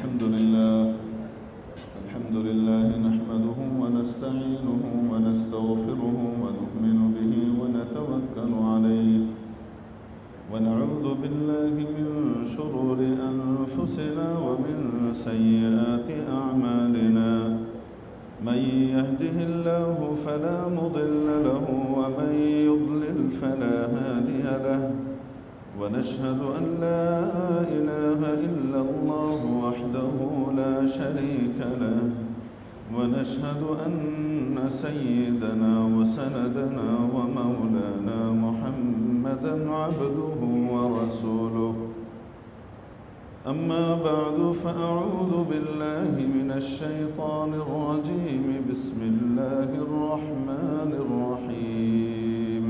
الحمد لله نحمده ونستعينه ونستغفره ونؤمن به ونتوكل عليه ونعوذ بالله من شرور أنفسنا ومن سيئات أعمالنا من يهده الله فلا مضل له ومن يضلل فلا هادي له ونشهد أن لا إله إلا الله وحده لا شريك له ونشهد أن سيدنا وسندنا ومولانا محمدا عبده ورسوله أما بعد فأعوذ بالله من الشيطان الرجيم بسم الله الرحمن الرحيم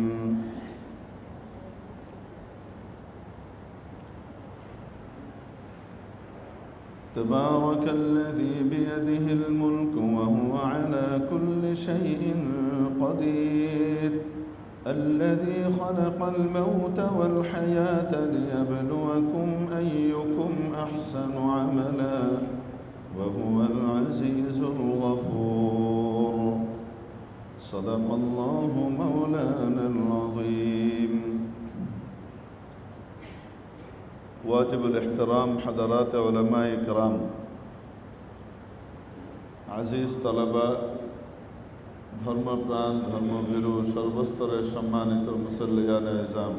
تبارك الذي بيده الملك وهو على كل شيء قدير الذي خلق الموت والحياة ليبلوكم أيكم أحسن عملا وهو العزيز الغفور صدق الله مولانا العظيم واجب الاحترام حضرات علماء کرام আজিজ তালাবা ধর্মপ্রাণ ধর্মভীরু সর্বস্তরের সম্মানিত মুসল্লিয়ানে ইজাম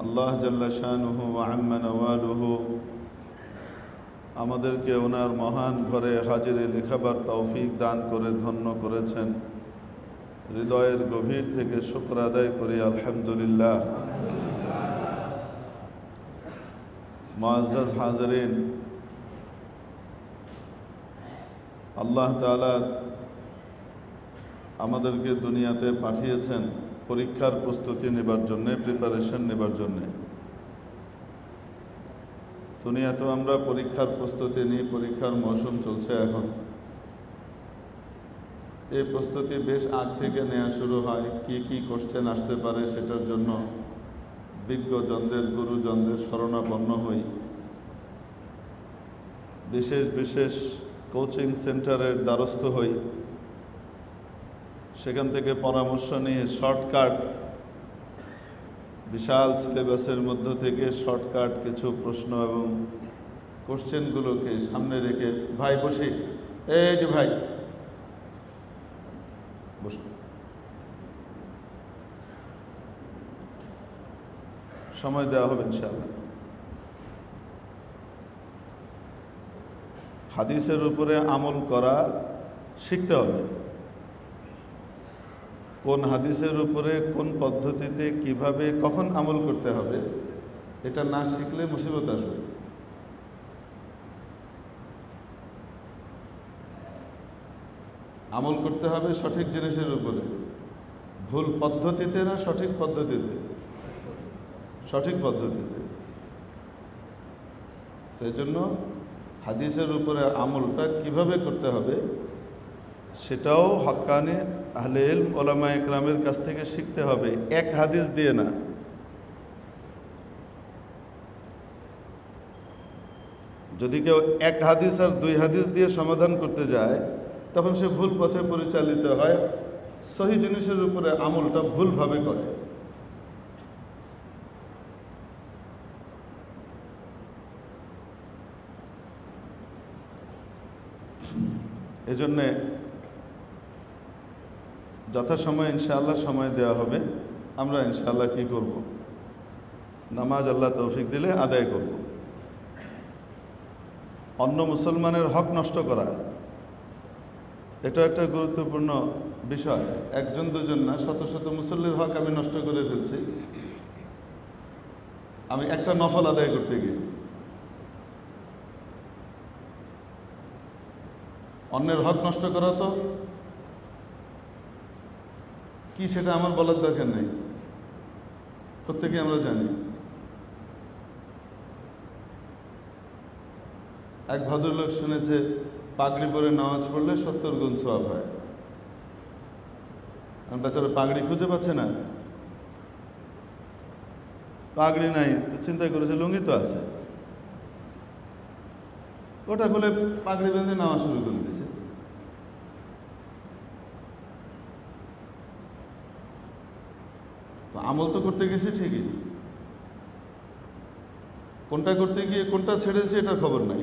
আল্লাহ জাল্লা শানুহু ওয়া আম্মা নওয়ালুহু আমাদেরকে ওনার মহান ঘরে হাজিরে লেখাবার তৌফিক দান করে ধন্য করেছেন। হৃদয়ের গভীর থেকে শুকর আদায় করি আলহামদুলিল্লাহ। মুআজ্জাজ হাজিরিন, আল্লাহ তাআলা আমাদেরকে দুনিয়াতে পাঠিয়েছেন পরীক্ষার প্রস্তুতি নেবার জন্য, প্রিপারেশন নেবার জন্য। দুনিয়াতেও আমরা পরীক্ষার প্রস্তুতি নিই, পরীক্ষার মৌসুম চলছে এখন। এই প্রস্তুতি বেশ আগ থেকে নেওয়া শুরু হয়, কি কি কোশ্চেন আসতে পারে সেটার জন্য বিজ্ঞজনদের গুরুজনদের শরণাপন্ন হই। বিশেষ বিশেষ কোচিং সেন্টারের দ্বারস্থ হই, সেখান থেকে পরামর্শ নিয়ে শর্টকাট বিশাল সিলেবাসের মধ্য থেকে শর্টকাট কিছু প্রশ্ন এবং কোশ্চেনগুলোকে সামনে রেখে, ভাই বসি, এই যে ভাই বসুন, সময় দেওয়া হবে ইনশাআল্লাহ। হাদিসের উপরে আমল করা শিখতে হবে। কোন হাদিসের উপরে কোন পদ্ধতিতে কিভাবে কখন আমল করতে হবে, এটা না শিখলে মুসিবত আসবে। আমল করতে হবে সঠিক জিনিসের উপরে, ভুল পদ্ধতিতে না, সঠিক পদ্ধতিতে। সঠিক পদ্ধতিতে। সেই জন্য হাদিসের উপরে আমলটা কিভাবে করতে হবে সেটাও হক্কানি আহলে ইলম ওলামা ইকরামের কাছ থেকে শিখতে হবে, এক হাদিস দিয়ে না। যদি কেউ এক হাদিস আর দুই হাদিস দিয়ে সমাধান করতে যায় তখন সে ভুল পথে পরিচালিত হয়, সহি জিনিসের উপরে আমলটা ভুলভাবে করে। এজন্যে যথাসময়ে ইনশাআল্লাহ সময় দেওয়া হবে। আমরা ইনশাআল্লাহ কি করব, নামাজ আল্লাহ তৌফিক দিলে আদায় করব। অন্য মুসলমানের হক নষ্ট করা এটা একটা গুরুত্বপূর্ণ বিষয়। একজন দুজন না, শত শত মুসল্লির হক আমি নষ্ট করে ফেলছি আমি একটা নফল আদায় করতে গিয়ে। অন্যের হক নষ্ট করা তো কি সেটা আমার বলার দরকার নেই, প্রত্যেকে আমরা জানি। এক ভদ্রলোক শুনেছে পাগড়ি পরে নামাজ পড়লে 70 গুণ সওয়াব হয়। বেচারা পাগড়ি খুঁজে পাচ্ছে না, পাগড়ি নাই, চিন্তা করেছে লুঙ্গি তো আছে, ওটা খুলে পাগড়ি বেঁধে নেওয়া শুরু করে দিয়েছে। আমল তো করতে গেছে ঠিকই, কোনটা করতে গিয়ে কোনটা ছেড়েছে এটার খবর নাই।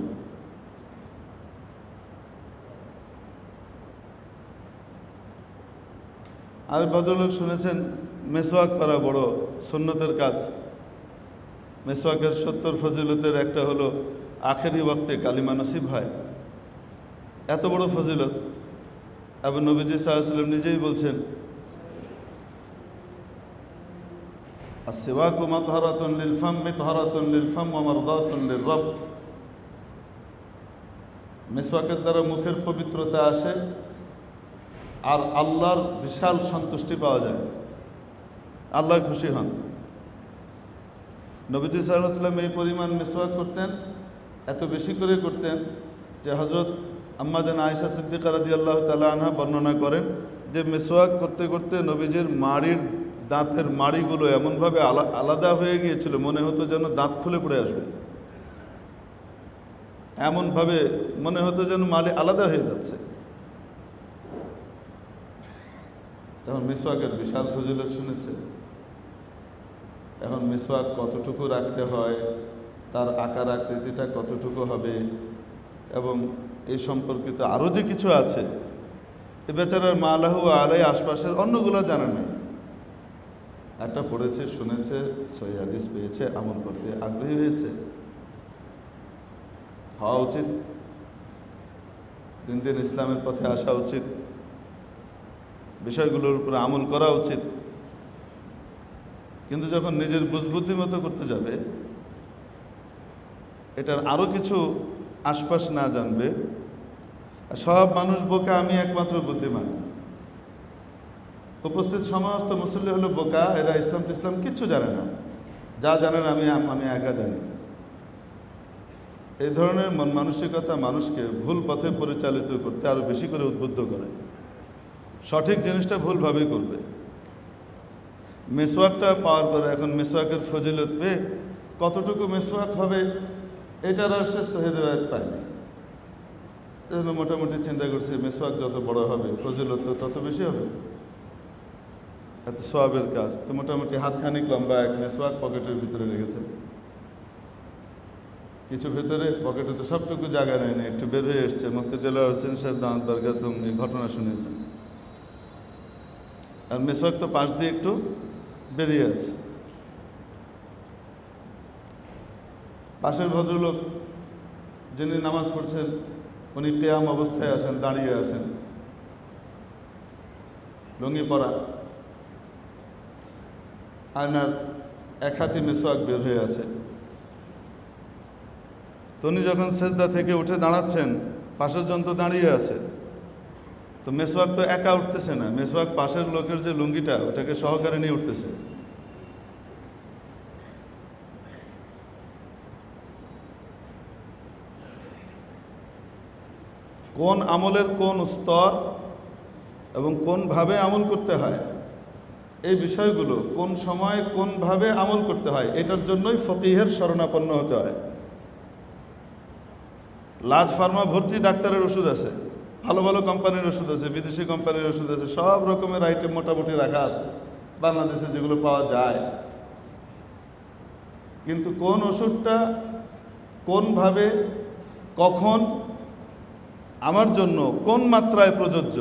আর ভদ্রলোক শুনেছেন মেসওয়াক করা বড় সুন্নতের কাজ। মেসওয়াকের 70 ফজিলতের একটা হলো আখেরি ওয়াক্তে কালিমা নসিব হয়। এত বড় ফজিলত, এবং নবীজি সাল্লাল্লাহু আলাইহি ওয়াসাল্লাম নিজেই বলছেন, আসওয়াকু মাতহারাতুন লিল ফাম মিতহারাতুন লিল ফাম ওয়া মারদাতুন লির রব। মেসওয়াকের দ্বারা মুখের পবিত্রতা আসে আর আল্লাহর বিশাল সন্তুষ্টি পাওয়া যায়, আল্লাহ খুশি হন। নবীজি সাল্লাল্লাহু আলাইহি ওয়াসাল্লাম এই পরিমাণ মেসওয়াক করতেন, এত বেশি করে করতেন যে হযরত আম্মা জান আয়েশা সিদ্দিকা রাদিয়াল্লাহু তাআলা আনহা বর্ণনা করেন যে মেসওয়াক করতে করতে নবীজির মাড়ির দাঁতের মাড়িগুলো এমনভাবে আলাদা হয়ে গিয়েছিল, মনে হতো যেন দাঁত খুলে পড়ে আসবে, এমনভাবে মনে হতো যেন মাড়ি আলাদা হয়ে যাচ্ছে। তখন মিসওয়াকের বিশাল ফজিলত শুনেছে। এখন মিসওয়াক কতটুকু রাখতে হয়, তার আকার আকৃতিটা কতটুকু হবে, এবং এই সম্পর্কিত আরও যে কিছু আছে, এ বেচারার মা আলাহু আলাই আশপাশের অন্যগুলো জানা নেই। একটা পড়েছে, শুনেছে, সহিহ হাদিস পেয়েছে, আমল করতে আগ্রহী হয়েছে। হওয়া উচিত, দিন দিন ইসলামের পথে আসা উচিত, বিষয়গুলোর উপরে আমল করা উচিত। কিন্তু যখন নিজের বুঝবুদ্ধি মতো করতে যাবে, এটার আরও কিছু আশপাশ না জানবে, সব মানুষ বোকা, আমি একমাত্র বুদ্ধিমান, উপস্থিত সমস্ত মুসল্লি হলো বোকা, এরা ইসলাম কিচ্ছু জানে না, যা জানেন আমি একা জানি। এই ধরনের মন মানসিকতা মানুষকে ভুল পথে পরিচালিত করতে আরো বেশি করে উদ্বুদ্ধ করে। সঠিক জিনিসটা ভুলভাবেই করবে। মেসওয়াকটা পাওয়ার পরে এখন মেসওয়াকের ফজিলত পেয়ে কতটুকু মেসওয়াক হবে এটার আর সে সহিহ রিওয়ায়াত পায়নি। এজন্য মোটামুটি চিন্তা করছে মেসওয়াক যত বড় হবে ফজিলত তত বেশি হবে, এত সওয়াবের কাজ। তো মোটামুটি হাতখানিক লম্বা এক মেসওয়াক পকেটের ভিতরে রেখেছে। কিছু ভেতরে পকেটে তো সবটুকু জায়গা নেয়নি, একটু বের হয়ে এসছে। মুফতি দেলোয়ার হোসেন সাহেব দাওয়াত বরকাতুম এই ঘটনা শুনেছেন। আর মেসওয়াক তো পাশ দিয়ে একটু বেরিয়ে আছে। পাশের ভদ্রলোক যিনি নামাজ পড়ছেন উনি কিয়াম অবস্থায় আছেন, দাঁড়িয়ে আছেন, লুঙ্গি পরা, আয়নার এক হাতি মেসওয়াক বের হয়ে আছে। তো উনি যখন সেজদা থেকে উঠে দাঁড়াচ্ছেন, পাশের জন তো দাঁড়িয়ে আছে, তো মেসওয়াক তো একা উঠতেছে না, মেসওয়াক পাশের লোকের যে লুঙ্গিটা ওটাকে সহকারে নিয়ে উঠতেছে। কোন আমলের কোন স্তর এবং কোনভাবে আমল করতে হয়, এই বিষয়গুলো কোন সময় কোনভাবে আমল করতে হয়, এটার জন্যই ফকিহের শরণাপন্ন হতে হয়। লার্জ ফার্মা ভর্তি ডাক্তারের ওষুধ আছে, ভালো ভালো কোম্পানির ওষুধ আছে, বিদেশি কোম্পানির ওষুধ আছে, সব রকমের আইটেম মোটামুটি রাখা আছে বাংলাদেশে যেগুলো পাওয়া যায়। কিন্তু কোন ওষুধটা কোনভাবে কখন আমার জন্য কোন মাত্রায় প্রযোজ্য,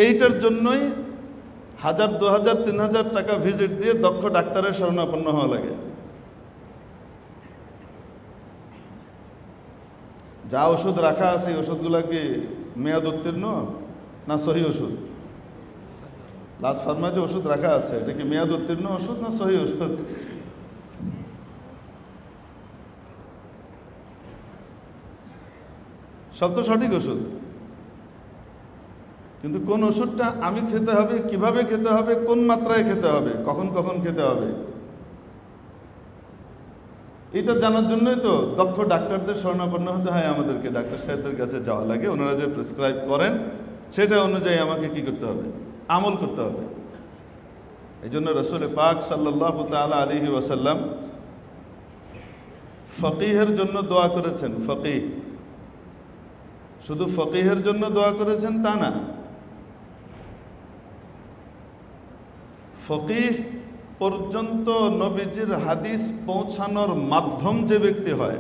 এইটার জন্যই 1000, 2000, 3000 টাকা ভিজিট দিয়ে দক্ষ ডাক্তারের শরণাপন্ন হওয়া লাগে। যা ওষুধ রাখা আছে এই ওষুধগুলা কি মেয়াদ উত্তীর্ণ না সহি ওষুধ? লার্জ ফার্মা যে ওষুধ রাখা আছে এটা কি মেয়াদ উত্তীর্ণ ওষুধ না সহি ওষুধ? সব তো সঠিক ওষুধ, কিন্তু কোন ওষুধটা আমি খেতে হবে, কিভাবে খেতে হবে, কোন মাত্রায় খেতে হবে, কখন কখন খেতে হবে, এটা জানার জন্যই তো দক্ষ ডাক্তারদের শরণাপন্ন হতে হয় আমাদেরকে। ডাক্তার সাহেবদের কাছে যাওয়া লাগে, ওনারা যে প্রেসক্রাইব করেন সেটা অনুযায়ী আমাকে কি করতে হবে, আমল করতে হবে। এই জন্য রাসূল পাক সাল্লাল্লাহু তাআলা আলাইহি ওয়াসাল্লাম ফকিহের জন্য দোয়া করেছেন। ফকিহ, শুধু ফকিহের জন্য দোয়া করেছেন তা না, ফকিহ পর্যন্ত নবীজির হাদিস পৌঁছানোর মাধ্যম যে ব্যক্তি হয়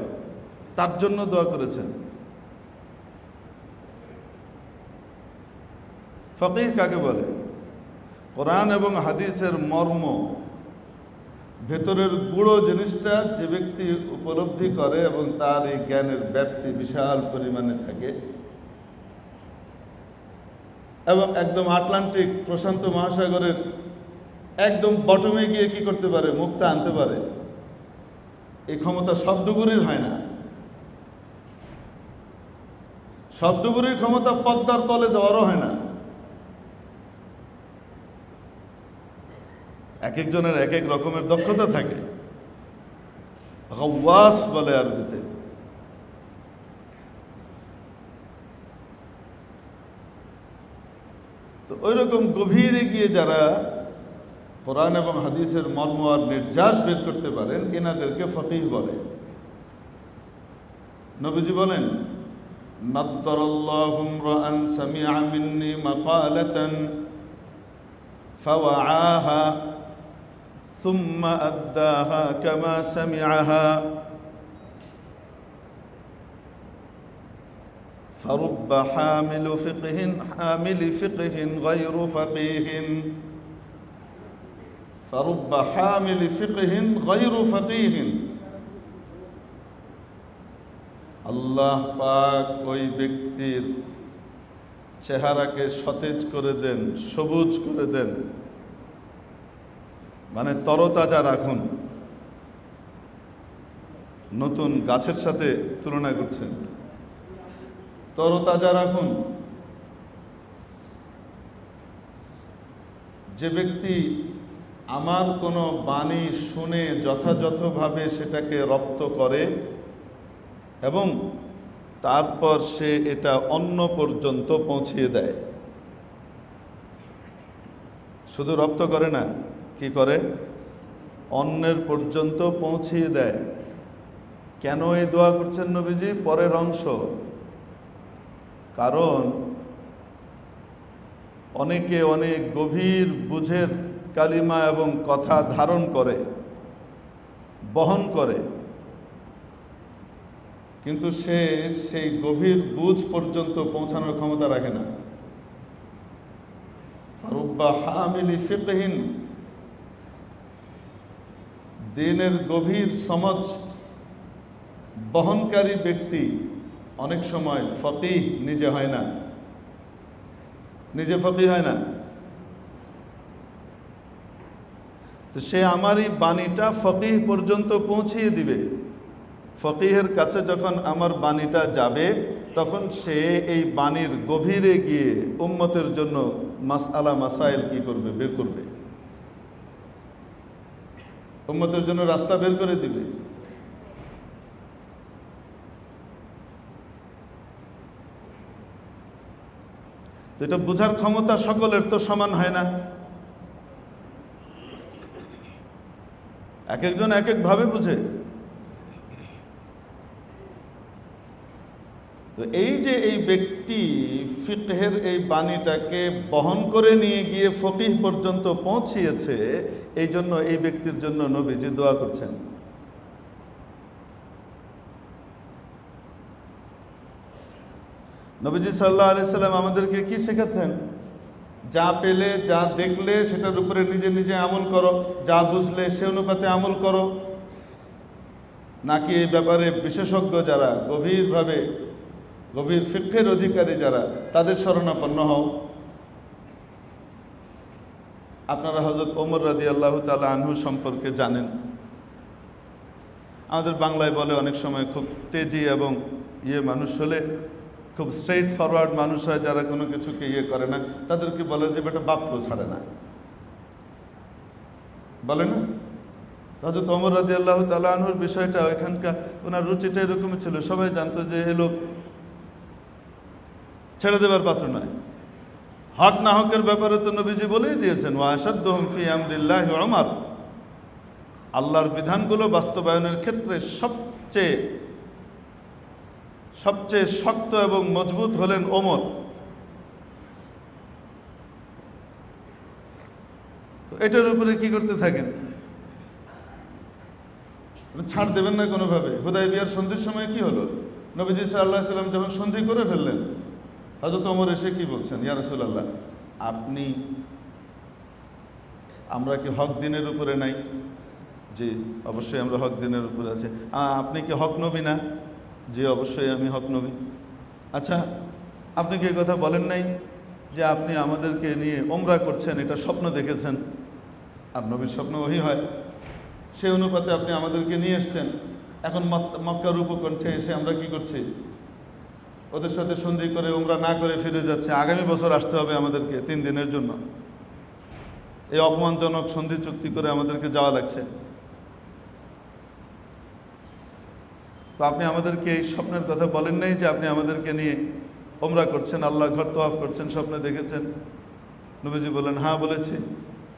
তার জন্য দোয়া করেছেন। ফকিহ কাকে বলে? কোরআন এবং হাদিসের মর্ম, ভেতরের গুঁড়ো জিনিসটা যে ব্যক্তি উপলব্ধি করে এবং তার এই জ্ঞানের ব্যাপ্তি বিশাল পরিমাণে থাকে এবং একদম আটলান্টিক প্রশান্ত মহাসাগরের একদম বটমে গিয়ে কি করতে পারে? মুক্তা আনতে পারে। এই ক্ষমতা সব ডুবুরির হয় না। সব ডুবুরির ক্ষমতা পদ্মার তলে যাওয়ারও হয় না। এক একজনের এক এক রকমের দক্ষতা থাকে। গাওয়াস বলে আরবিতে। তো ওই রকম গভীরে গিয়ে যারা কোরআন এবং হাদিসের মর্ম আর নির্যাস বের করতে পারেন, এনাদেরকে ফকিহ বলে। নবীজি বলেন, নাদ্দারাল্লাহু ইমরাআন সামিআ মিন্নি মাকালাতান ফাওয়াআহা সুম্মা আদ্দাহা কামা সামিআহা فرب حامل فقه غير فقيه فرب حامل فقه غير فقيه। আল্লাহ পাক ওই ব্যক্তির চেহারাকে সতেজ করে দেন, সবুজ করে দেন, মানে তরতাজা রাখুন। নতুন গাছের সাথে তুলনা করছেন, তরতাজা রাখুন। যে ব্যক্তি আমার কোনো বাণী শুনে যথাযথভাবে সেটাকে রপ্ত করে এবং তারপর সে এটা অন্য পর্যন্ত পৌঁছিয়ে দেয়। শুধু রপ্ত করে না, কি করে? অন্যের পর্যন্ত পৌঁছিয়ে দেয়। কেন এই দোয়া করছেন নবীজি? পরের অংশ, কারণ অনেকে অনেক গভীর বুঝের কালিমা এবং কথা ধারণ করে, বহন করে, কিন্তু সে সেই গভীর বুঝ পর্যন্ত পৌঁছানোর ক্ষমতা রাখে না। ফারুব্বা হামিলি ফিকহিন, দ্বীনের গভীর সমঝ বহনকারী ব্যক্তি অনেক সময় ফকিহ নিজে হয় না, নিজে ফকিহ হয় না। তো সে আমার এই বাণীটা ফকিহ পর্যন্ত পৌঁছিয়ে দিবে। ফকিহের কাছে যখন আমার বাণীটা যাবে তখন সে এই বাণীর গভীরে গিয়ে উম্মতের জন্য মাসআলা মাসাইল কি করবে? বের করবে, উম্মতের জন্য রাস্তা বের করে দিবে। এটা বোঝার ক্ষমতা সকলের তো সমান হয় না, এক একজন এক এক ভাবে বুঝে। তো এই যে এই ব্যক্তি ফিকহের এই বাণীটাকে বহন করে নিয়ে গিয়ে ফকিহ পর্যন্ত পৌঁছিয়েছে, এই জন্য এই ব্যক্তির জন্য নবীজি দোয়া করছেন। নবীজি সাল্লাল্লাহু আলাইহি সাল্লাম আমাদেরকে কি শেখাচ্ছেন? যা পেলে, যা দেখলে সেটার উপরে নিজে নিজে আমল করো, যা বুঝলে সে অনুপাতে আমল করো, নাকি এই ব্যাপারে বিশেষজ্ঞ যারা, গভীরভাবে গভীর ফিকহের অধিকারী যারা, তাদের শরণাপন্ন হও। আপনারা হযরত ওমর রাদিয়াল্লাহু তাআলা আনহু সম্পর্কে জানেন। আমাদের বাংলায় বলে অনেক সময় খুব তেজি এবং মানুষ হলে, খুব স্ট্রেইট ফরওয়ার্ড মানুষ হয় যারা কোনো কিছুকে করে না, তাদেরকে বলে যে বেটা বাপকেও ছাড়ে না, বলে না? হযরত ওমর রাদিয়াল্লাহু তাআলা আনহুর বিষয়টা, ওইখানকার ওনার রুচিটা এরকমই ছিল। সবাই জানতো যে এ লোক ছেড়ে দেবার পাত্র নয়। হক না হকের ব্যাপারে তো নবীজি বলেই দিয়েছেন, ওয়া আশাদ্দুহুম ফি আমরিল্লাহি ওমর। আল্লাহর বিধানগুলো বাস্তবায়নের ক্ষেত্রে সব সবচেয়ে শক্ত এবং মজবুত হলেন ওমর। এটার উপরে কি করতে থাকেন? ছাড় দেবেন না কোনোভাবে। হুদায়বিয়ার সন্ধির সময় কি হলো? নবীজি সাল্লাল্লাহু আলাইহি সাল্লাম যখন সন্ধি করে ফেললেন, হযরত ওমর এসে কি বলছেন, ইয়া রাসূলুল্লাহ, আমরা কি হক দিনের উপরে নাই? জি, অবশ্যই আমরা হক দিনের উপরে আছে। আপনি কি হক নবী না? জি, অবশ্যই আমি হক নবী। আচ্ছা, আপনি কি এই কথা বলেন নাই যে আপনি আমাদেরকে নিয়ে ওমরা করছেন, এটা স্বপ্ন দেখেছেন? আর নবীর স্বপ্ন ওহী হয়, সেই অনুপাতে আপনি আমাদেরকে নিয়ে এসছেন। এখন মক্কার উপকণ্ঠে এসে আমরা কি করছি? ওদের সাথে সন্ধি করে ওমরা না করে ফিরে যাচ্ছে। আগামী বছর আসতে হবে আমাদেরকে 3 দিনের জন্য। এই অপমানজনক সন্ধি চুক্তি করে আমাদেরকে যাওয়া লাগছে। তো আপনি আমাদেরকে এই স্বপ্নের কথা বলেন নাই যে আপনি আমাদেরকে নিয়ে ওমরা করছেন, আল্লাহর ঘর তওয়াফ করছেন, স্বপ্নে দেখেছেন? নবীজি বললেন, হ্যাঁ বলেছি।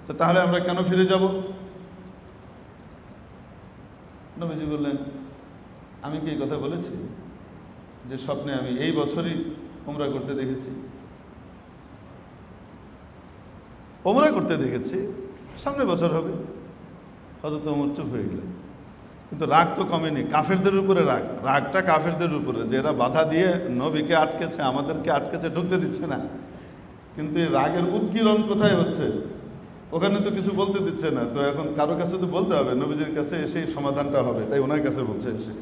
তো তাহলে আমরা কেন ফিরে যাব? নবীজি বললেন, আমি কি এই কথা বলেছি যে স্বপ্নে আমি এই বছরই ওমরা করতে দেখেছি? ওমরা করতে দেখেছি, সামনের বছর হবে। হযরত ওমর চুপ হয়ে গেলেন। কিন্তু রাগ তো কমেনি, কাফেরদের উপরে রাগটা কাফেরদের উপরে, যে এরা বাধা দিয়ে নবীকে আটকেছে, আমাদেরকে আটকেছে, ঢুকতে দিচ্ছে না। কিন্তু এই রাগের উৎকীর্ণ কোথায় হচ্ছে? ওখানে তো কিছু বলতে দিচ্ছে না। তো এখন কারো কাছে তো বলতে হবে, নবীজির কাছে এসেই সমাধানটা হবে, তাই ওনার কাছে বলছে এসে।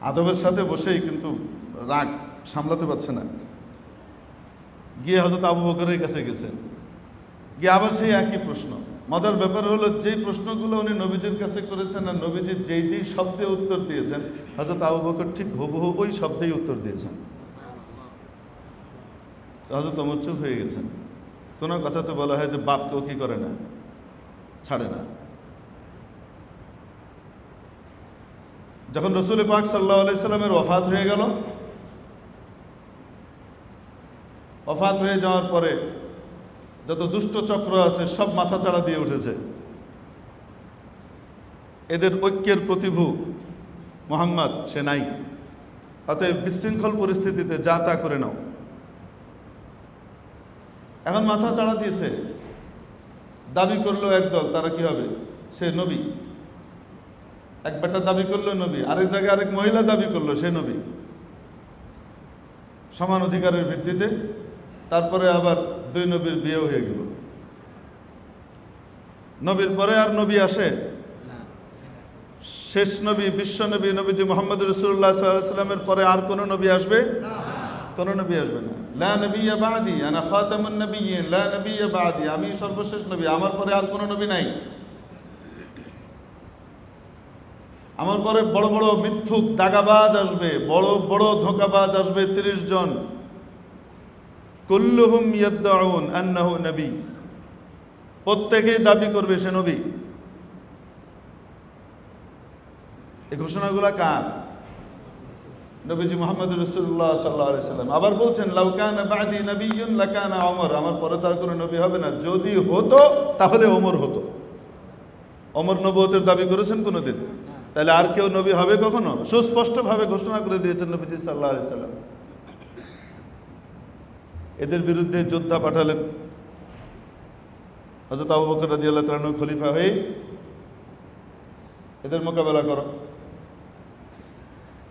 আদবের সাথে বসেই কিন্তু রাগ সামলাতে পারছে না। গিয়ে হযরত আবু বকরের কাছে গেছেন, গিয়ে আবার সেই একই প্রশ্ন। মজার ব্যাপার হলো, যেই প্রশ্নগুলো উনি নবীজির কাছে করেছেন আর নবীজি যেই শব্দে উত্তর দিয়েছেন, হযরত আবু বকর ঠিক হুবহু ওই শব্দেই উত্তর দিয়েছেন। হযরত ওমর চুপ হয়ে গেছেন। কোনো কথা তো বলা হয় যে বাপকেও কি করে না, ছাড়ে না। যখন রাসূল পাক সাল্লাল্লাহু আলাইহি সাল্লামের ওফাত হয়ে গেল, ওফাত হয়ে যাওয়ার পরে যত দুষ্ট চক্র আছে সব মাথা চাড়া দিয়ে উঠেছে। এদের ঐক্যের প্রতিভু মুহাম্মদ সে নাই। অতএব বিশৃঙ্খল পরিস্থিতিতে যা তা করে নাও। এখন মাথা চাড়া দিয়েছে, দাবি করলো একদল, তারা কি হবে? সে নবী। এক বেটা দাবি করলো নবী, আরেক জায়গায় আরেক মহিলা দাবি করলো সে নবী, সমান অধিকারের ভিত্তিতে। তারপরে আবার 2 নবীর বিয়েও হয়ে গেল। নবীর পরে আর নবী আসে? শেষ নবী, বিশ্ব নবী, নবীজি মুহাম্মদ রাসূলুল্লাহ সাল্লাল্লাহু আলাইহি ওয়াসাল্লামের পরে আর কোন নবী আসবে? কোন নবী আসবে না। লা নবিয়্যা বা'দি, আনা খাতামুন নবিয়্যিন, লা নবিয়্যা বা'দি, আমি সর্বশেষ নবী, আমার পরে আর কোন নবী নাই। আমার পরে বড় বড় মিথ্যুক দাগাবাজ আসবে, বড় বড় ধোঁকাবাজ আসবে 30 জন। কুল্লুহুম ইয়াদউন আন্নাহু নবী, প্রত্যেকেই দাবি করবে সে নবী। এই ঘোষণাগুলো কার? নবীজি মুহাম্মদ রাসূলুল্লাহ সাল্লাল্লাহু আলাইহি সাল্লাম। আবার বলছেন, লাউ কানা বা'দি নবিয়্যুন লাকানা ওমর, আমার পরে তার কোনো নবী হবে না, যদি হতো তাহলে ওমর হতো। ওমর নবুয়তের দাবি করেছেন কোনোদিন? তাহলে আর কেউ নবী হবে কখনো? সুস্পষ্টভাবে ঘোষণা করে দিয়েছেন নবীজি সাল্লাল্লাহু আলাইহি সাল্লাম। এদের বিরুদ্ধে যোদ্ধা পাঠালেন। হযরত আবু বকর রাদিয়াল্লাহু তাআলা আনহু খলিফা হয়ে, এদের মোকাবেলা করো।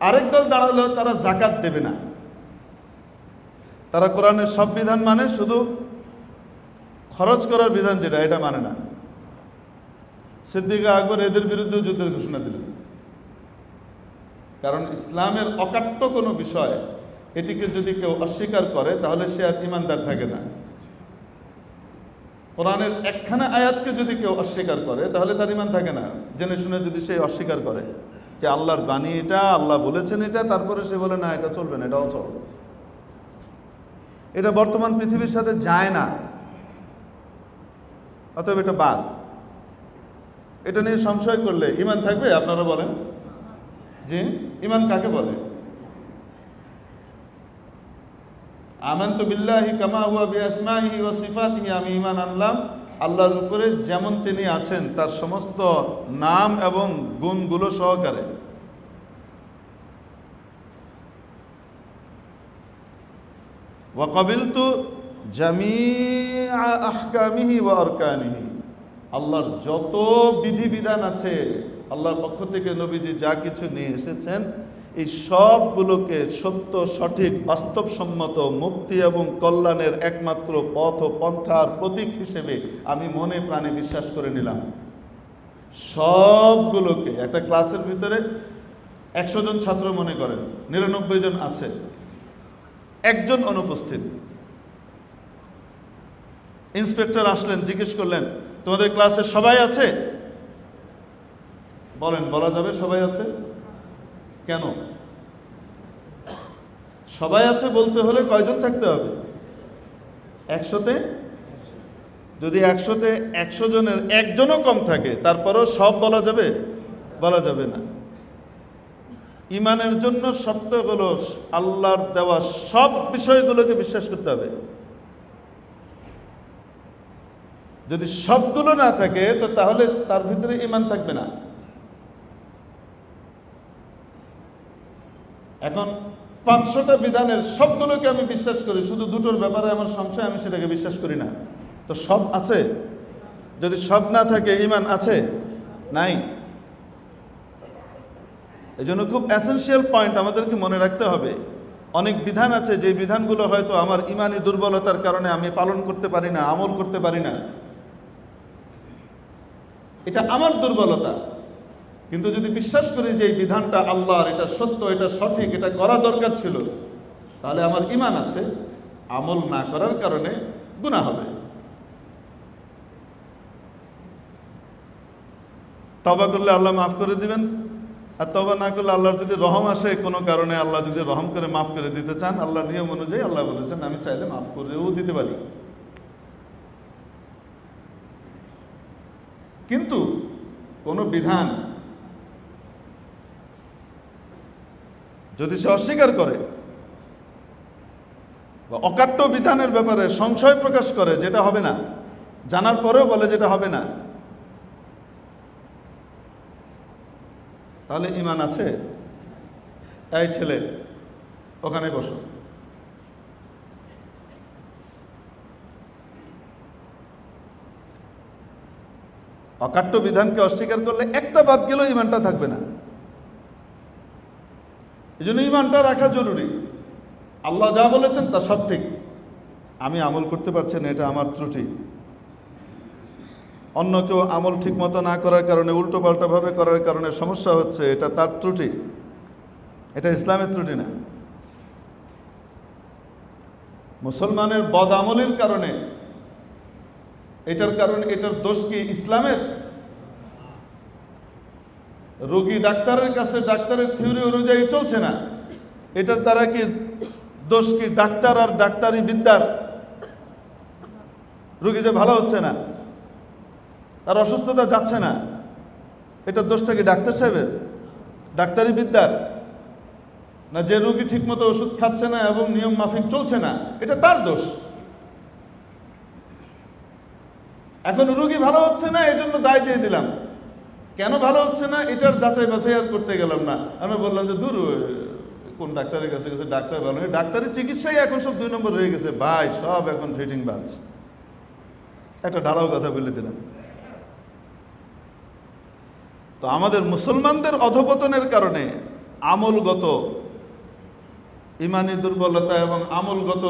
আরেক দল দাঁড়ালো, তারা যাকাত দেবে না, তারা কোরআনের সব বিধান মানে, শুধু খরচ করার বিধান যেটা এটা মানে না। সিদ্দিক আকবর এদের বিরুদ্ধে যুদ্ধের ঘোষণা দিলেন। কারণ ইসলামের অকাট্য কোনো বিষয়, এটিকে যদি কেউ অস্বীকার করে তাহলে সে আর ইমানদার থাকে না। কোরআনের একখানা আয়াতকে যদি কেউ অস্বীকার করে তাহলে তার ইমান থাকে না। জেনে শুনে যদি সে অস্বীকার করে যে আল্লাহর বাণী এটা, আল্লাহ বলেছেন এটা, তারপরে সে বলে না এটা চলবে না, এটাও চলবে, এটা বর্তমান পৃথিবীর সাথে যায় না, অতএব এটা বাদ। এটা নিয়ে সংশয় করলে ইমান থাকবে? আপনারা বলেন যে ইমান কাকে বলে? আমানতু বিল্লাহি কামা হুয়া বিআসমাইহি ওয়া সিফাতিহি, আমি ঈমান আনলাম আল্লাহর উপরে যেমন তিনি আছেন তার সমস্ত নাম এবং গুণগুলো সহকারে। ওয়া ক্বাবিলতু জামিআ আহকামিহি ওয়া আরকানিহি, আল্লাহর যত বিধিবিধান আছে, আল্লাহর পক্ষ থেকে নবীজি যা কিছু নিয়ে এসেছেন, এই সবগুলোকে সত্য, সঠিক, বাস্তবসম্মত মুক্তি এবং কল্যাণের একমাত্র পথ ও পন্থার প্রতীক হিসেবে আমি মনে প্রাণে বিশ্বাস করে নিলাম। সবগুলোকে, একটা ক্লাসের ভিতরে 100 জন ছাত্র মনে করেন, 99 জন আছে, একজন অনুপস্থিত। ইন্সপেক্টর আসলেন, জিজ্ঞেস করলেন তোমাদের ক্লাসে সবাই আছে? বলেন, বলা যাবে সবাই আছে? কেন? সবাই আছে বলতে হলে কয়জন থাকতে হবে? 100-তে? যদি 100-তে 100 জনের একজনও কম থাকে, তারপরেও সব বলা যাবে? বলা যাবে না। ইমানের জন্য শর্ত হলো আল্লাহর দেওয়া সব বিষয়গুলোকে বিশ্বাস করতে হবে। যদি সবগুলো না থাকে তো তাহলে তার ভিতরে ইমান থাকবে না। এখন 500টা বিধানের সবগুলোকে আমি বিশ্বাস করি, শুধু দুটোর ব্যাপারে আমার সংশয়, আমি সেটাকে বিশ্বাস করি না। তো সব আছে? যদি সব না থাকে ইমান আছে? নাই। এই জন্য খুব এসেনশিয়াল পয়েন্ট আমাদেরকে মনে রাখতে হবে। অনেক বিধান আছে যে বিধানগুলো হয়তো আমার ইমানি দুর্বলতার কারণে আমি পালন করতে পারি না, আমল করতে পারি না, এটা আমার দুর্বলতা। কিন্তু যদি বিশ্বাস করি যে এই বিধানটা আল্লাহর, এটা সত্য, এটা সঠিক, এটা করা দরকার ছিল, তাহলে আমার ইমান আছে। আমল না করার কারণে গুনাহ হবে। তওবা করলে আল্লাহ মাফ করে দিবেন, আর তওবা না করলে আল্লাহর যদি রহম আসে কোনো কারণে, আল্লাহ যদি রহম করে মাফ করে দিতে চান, আল্লাহর নিয়ম অনুযায়ী আল্লাহ বলেছেন আমি চাইলে মাফ করেও দিতে পারি। কিন্তু কোনো বিধান যদি সে অস্বীকার করে বা অকাট্য বিধানের ব্যাপারে সংশয় প্রকাশ করে, যেটা হবে না, জানার পরেও বলে যেটা হবে না, তাহলে ঈমান আছে? এই ছেলে ওখানে বসো। অকাট্য বিধানকে অস্বীকার করলে একটা বাদ গেলেও ঈমানটা থাকবে না। এই জন্য ঈমানটা রাখা জরুরি। আল্লাহ যা বলেছেন তা সব ঠিক, আমি আমল করতে পারছি না, এটা আমার ত্রুটি। অন্য কেউ আমল ঠিক মতো না করার কারণে, উল্টো পাল্টাভাবে করার কারণে সমস্যা হচ্ছে, এটা তার ত্রুটি, এটা ইসলামের ত্রুটি না। মুসলমানের বদ আমলের কারণে, এটার কারণে, এটার দোষ কি ইসলামের? রোগী ডাক্তারের কাছে ডাক্তারের থিওরি অনুযায়ী চলছে না, এটার দ্বারা কি দোষ কি ডাক্তার আর ডাক্তারি বিদ্যার? রোগী যে ভালো হচ্ছে না, তার অসুস্থতা যাচ্ছে না, এটার দোষটা কি ডাক্তার সাহেবের, ডাক্তারি বিদ্যার? না যে রোগী ঠিকমতো ওষুধ খাচ্ছে না এবং নিয়ম মাফিক চলছে না, এটা তার দোষ। এখন রোগী ভালো হচ্ছে না, এই জন্য দায় দিয়ে দিলাম। কেন ভালো হচ্ছে না এটার যাচাই বাছাই আর করতে গেলাম না, আমরা বললাম যে দূর কোন ডাক্তারের কাছে গেছে, ডাক্তার ভালো নেই, ডাক্তারি চিকিৎসাই এখন সব 2 নম্বর হয়ে গেছে ভাই, সব এখন ট্রিটিং বাজ। একটা ঢালাও কথা বলে দিলাম। তো আমাদের মুসলমানদের অধপতনের কারণে, আমলগত ইমানি দুর্বলতা এবং আমলগত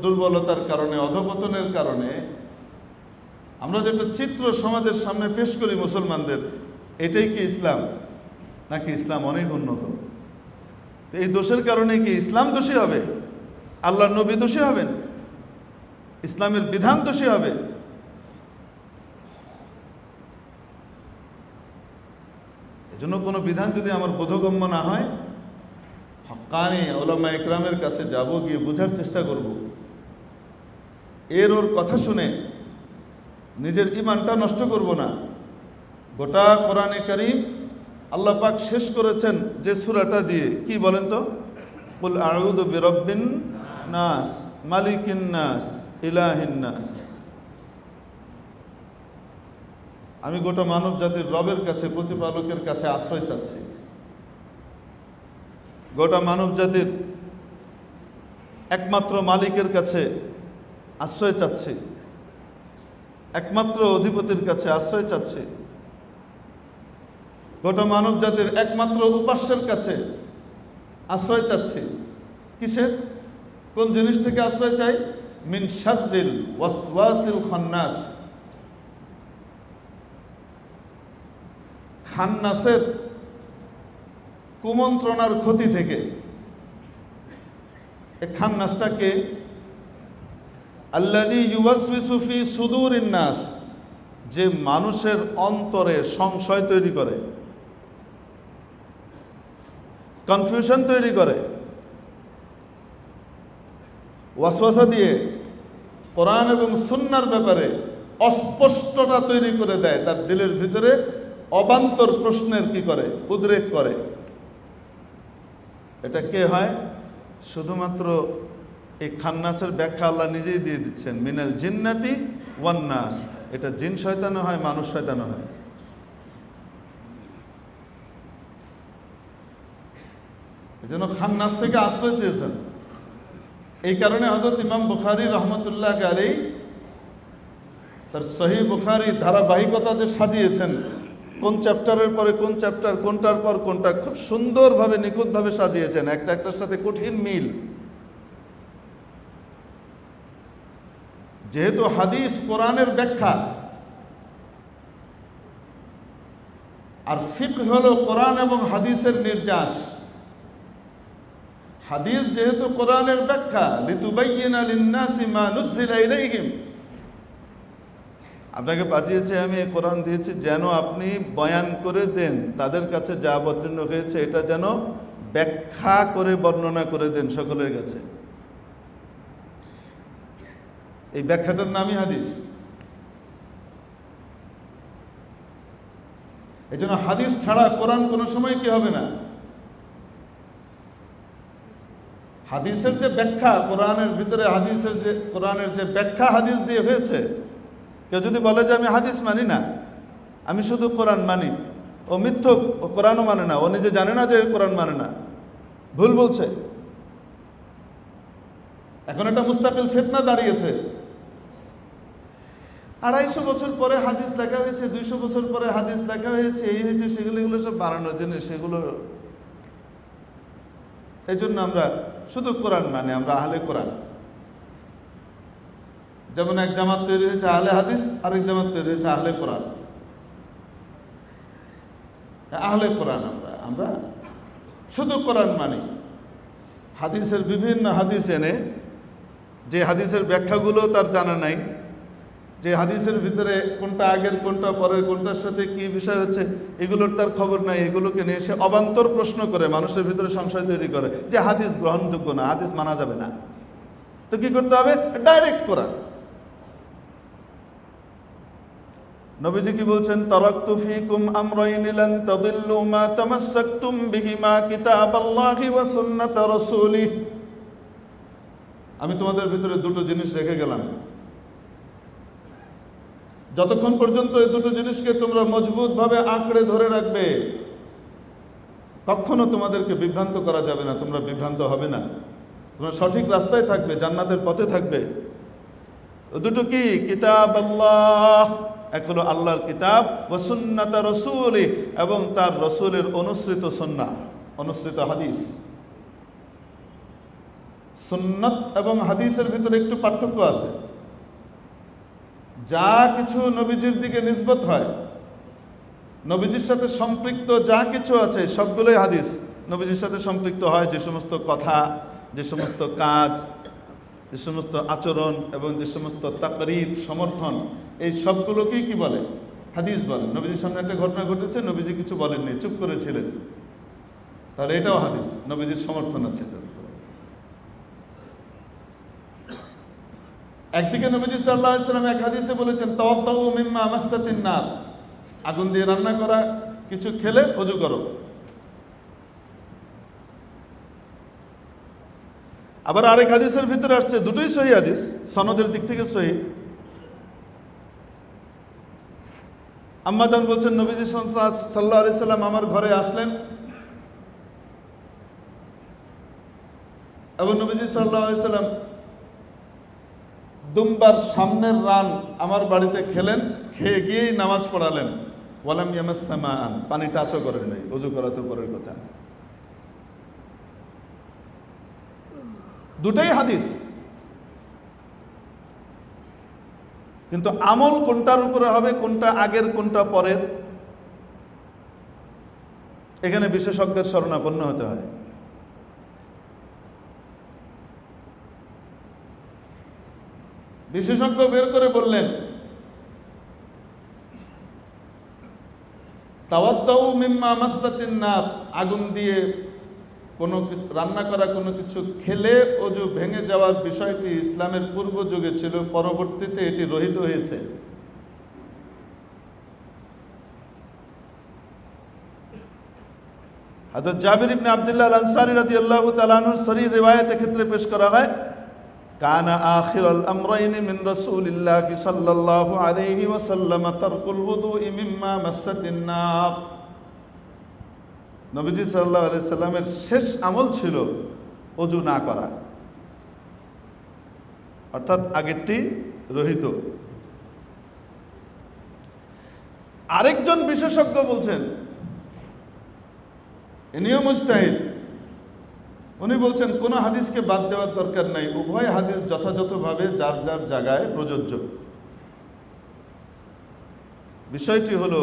দুর্বলতার কারণে, অধপতনের কারণে আমরা যেটা চিত্র সমাজের সামনে পেশ করি মুসলমানদের, এটাই কি ইসলাম? নাকি ইসলাম অনেক উন্নত? তো এই দোষের কারণে কি ইসলাম দোষী হবে? আল্লাহর নবী দোষী হবেন? ইসলামের বিধান দোষী হবে? এজন্য কোনো বিধান যদি আমার বোধগম্য না হয়, হক্কানি উলামা ইকরামের কাছে যাব, গিয়ে বোঝার চেষ্টা করব। ওর কথা শুনে নিজের ঈমানটা নষ্ট করব না। গোটা কোরআনে কারীম আল্লাহ পাক শেষ করেছেন যে সূরাটা দিয়ে, কি বলেন তো? কুল আউযু বিরাব্বিন নাস, মালিকিন নাস, ইলাহিন নাস। আমি গোটা মানব জাতির রবের কাছে, প্রতিপালকের কাছে আশ্রয় চাচ্ছি। গোটা মানব জাতির একমাত্র মালিকের কাছে আশ্রয় চাচ্ছি, একমাত্র অধিপতির কাছে আশ্রয় চাচ্ছি, গোটা মানব জাতির একমাত্র উপাস্যের কাছে আশ্রয় চাচ্ছি। কিসের, কোন জিনিস থেকে আশ্রয় চাই? মিন শাররিল ওয়াসওয়াসিল খান্নাস, খান্নাসের কুমন্ত্রণার ক্ষতি থেকে। এই খান্নাসটাকে আল্লাযী ইউওয়াসওয়িসু ফি সুদুরিন নাস, যে মানুষের অন্তরে সংশয় তৈরি করে, কনফিউশন তৈরি করে, ওয়াসওয়াসা দিয়ে কোরআন এবং সুন্নাহর ব্যাপারে অস্পষ্টতা তৈরি করে দেয়, তার দিলের ভিতরে অবান্তর প্রশ্নের কি করে, উদ্রেক করে। এটা কে হয়? শুধুমাত্র এই খান্নাসের ব্যাখ্যা আল্লাহ নিজেই দিয়ে দিচ্ছেন, মিনাল জিন্নাতি ওয়ান নাস। এটা জিন শয়তানও হয়, মানুষ শয়তানও হয়। এই জন্য খান্নাস থেকে আশ্রয় চেয়েছেন। এই কারণে হযরত ইমাম বুখারী রহমতুল্লাহ আলাইহি তার সহিহ বুখারী ধারাবাহিকতা যে সাজিয়েছেন, কোন চ্যাপ্টারের পরে কোন চ্যাপ্টার, কোনটার পর কোনটা, খুব সুন্দরভাবে নিখুঁতভাবে সাজিয়েছেন, একটা একটার সাথে কঠিন মিল। যেহেতু হাদিস কোরআনের ব্যাখ্যা, আর ফিকহ হলো কোরআন এবং হাদিসের নির্যাস। হাদিস যেহেতু কোরআনের ব্যাখ্যা, লিতুবাইয়িনা লিন-নাসি মা নুযিলা ইলাইহিম, আপনাকে পাঠিয়েছে আমি, কোরআন দিয়েছি যেন আপনি বয়ান করে দেন, তাদের কাছে যা অবতীর্ণ হয়েছে এটা যেন ব্যাখ্যা করে বর্ণনা করে দেন সকলের কাছে। এই ব্যাখ্যাটার নামই হাদিস। এই জন্য হাদিস ছাড়া কোরআন কোনো সময় কি হবে না। হাদিসের যে ব্যাখ্যা কোরআনের ভিতরে, হাদিসের যে কোরআনের যে ব্যাখ্যা হাদিস দিয়ে হয়েছে, কেউ যদি বলে যে আমি হাদিস মানি না, আমি শুধু কোরআন মানি, ও মিথ্যক, ও কোরআনও মানে না, ও নিজে জানে না যে কোরআন মানে না, ভুল বলছে। এখন একটা মুস্তাকিল ফিতনা দাঁড়িয়েছে। 250 বছর পরে হাদিস লেখা হয়েছে, 200 বছর পরে হাদিস লেখা হয়েছে, এই হয়েছে, এগুলো সব বানানোর জন্য, সেগুলো। এই জন্য আমরা শুধু কোরআন মানে, আমরা আহলে কোরআন। যেমন এক জামাত তৈরি হয়েছে আহলে হাদিস, আরেক জামাত তৈরি হয়েছে আহলে কোরআন। আহলে কোরআন আমরা শুধু কোরআন মানি। হাদিসের বিভিন্ন হাদিস এনে, যে হাদিসের ব্যাখ্যাগুলো তার জানা নাই, যে হাদিসের ভিতরে কোনটা আগের, কোনটা পরের, কোনটার সাথে কি বিষয় হচ্ছে, এগুলোর তার খবর নাই, এগুলোকে নিয়ে সে অবান্তর প্রশ্ন করে মানুষের ভিতরে সংশয় তৈরি করে যে হাদিস গ্রহণযোগ্য না, হাদিস মানা যাবে না। তো কি করতে হবে? ডাইরেক্ট কোরআন। নবীজি কি বলছেন? তারাকতু ফীকুম আমরাইন লান তাদিল্লু মা তামাসসাকতুম বিহিমা কিতাবাল্লাহি ওয়া সুন্নাত রাসূলিহি। আমি তোমাদের ভিতরে দুটো জিনিস রেখে গেলাম, যতক্ষণ পর্যন্ত এই দুটো জিনিসকে তোমরা মজবুতভাবে আঁকড়ে ধরে রাখবে, কখনো তোমাদেরকে বিভ্রান্ত করা যাবে না, তোমরা বিভ্রান্ত হবে না, তোমরা সঠিক রাস্তায় থাকবে, জান্নাতের পথে থাকবে। দুটো কি? কিতাব আল্লাহ, এক হলো আল্লাহর কিতাব, ওয়া সুন্নাত রাসূলি, এবং তার রসুলের অনুসৃত সুন্নাহ, অনুসৃত হাদিস। সুন্নাত এবং হাদিসের ভিতরে একটু পার্থক্য আছে। যা কিছু নবীজির দিকে নিসবত হয়, নবীজির সাথে সম্পৃক্ত যা কিছু আছে, সবগুলোই হাদিস। নবীজির সাথে সম্পৃক্ত হয় যে সমস্ত কথা, যে সমস্ত কাজ, যে সমস্ত আচরণ এবং যে সমস্ত তাকরীর, সমর্থন, এই সবগুলোকেই কি বলে? হাদিস বলে। নবীজির সামনে একটা ঘটনা ঘটেছে, নবীজি কিছু বলেননি, চুপ করেছিলেন, তাহলে এটাও হাদিস, নবীজির সমর্থন আছে। একদিকে নবীজি সাল্লাল্লাহু আলাইহি ওয়াসাল্লাম এক হাদিসে বলেছেন, তাওয়াদ্দাউ মিম্মা মাসাতিন নার, আগুন দিয়ে রান্না করা কিছু খেলে ওযু করো। আবার আরেক হাদিসের ভিতরে আসছে, দুটোই সহিহ হাদিস, সনদের দিক থেকে সহিহ। আম্মা জান বলছেন নবীজি সাল্লাল্লাহু আলাইহি সাল্লাম আমার ঘরে আসলেন এবং নবীজি সাল্লাল্লাহু আলাইহি সাল্লাম দুম্বার সামনের রান আমার বাড়িতে খেলেন, খেয়ে গিয়েই নামাজ পড়ালেন। ওয়ালাম ইয়ামাসসা মাআন, পানি টাচও করেন নাই, ওযু করা তো পরের কথা। দুটাই হাদিস, কিন্তু আমল কোনটার উপরে হবে, কোনটা আগের কোনটা পরের, এখানে বিশেষজ্ঞের শরণাপন্ন হতে হয়। বিশেষজ্ঞ বের করে বললেন তাওয়াদ্দাউ মিম্মা মাসসাতিন নার, আগুন দিয়ে কোনো রান্না করা কোনো কিছু খেলে অজু ভেঙে যাওয়ার বিষয়টি ইসলামের পূর্ব যুগে ছিল, পরবর্তীতে এটি রহিত হয়েছে। হযরত জাবির ইবনে আব্দুল্লাহ আল আনসারী রাদিয়াল্লাহু তাআলা আনহুর সহিহ রিওয়ায়াতের ক্ষেত্রে পেশ করা হয়, কানা আখিরুল আমরাইন মিন রাসূলিল্লাহি সাল্লাল্লাহু আলাইহি ওয়াসাল্লাম তারকুল wudu'i মিম্মা মাসসাতিন নার। নবীজি সাল্লাল্লাহু আলাইহি সাল্লামের শেষ আমল ছিল ওযু না করা, অর্থাৎ আগেরটি রহিত। আরেকজন বিশেষজ্ঞ বলছেন, ইনিও মুজতাহিদ, উনি বলছেন কোন হাদিসকে বাদ দেওয়ার দরকার নাই, উভয় হাদিস যথাযথভাবে যার যার জায়গায় প্রযোজ্য। বিষয়টি হলো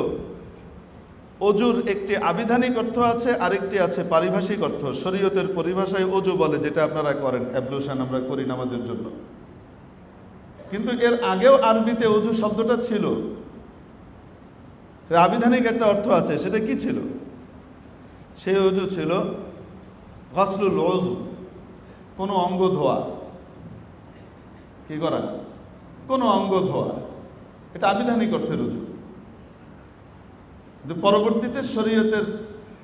অজুর একটি আবিধানিক অর্থ আছে, আরেকটি আছে পারিভাষিক অর্থ। শরীয়তের পরিভাষায় অজু বলে, যেটা আপনারা করেন, অ্যাবলুশন আমরা করি নামাজের জন্য, কিন্তু এর আগেও আরবিতে অজু শব্দটা ছিল, আবিধানিক একটা অর্থ আছে। সেটা কি ছিল? সেই অজু ছিল গসলুল ওযু, কোনো অঙ্গ ধোয়া। কি করা? কোনো অঙ্গ ধোয়া, এটা আবিধানিক অর্থের অজু। কিন্তু পরবর্তীতে শরীয়তের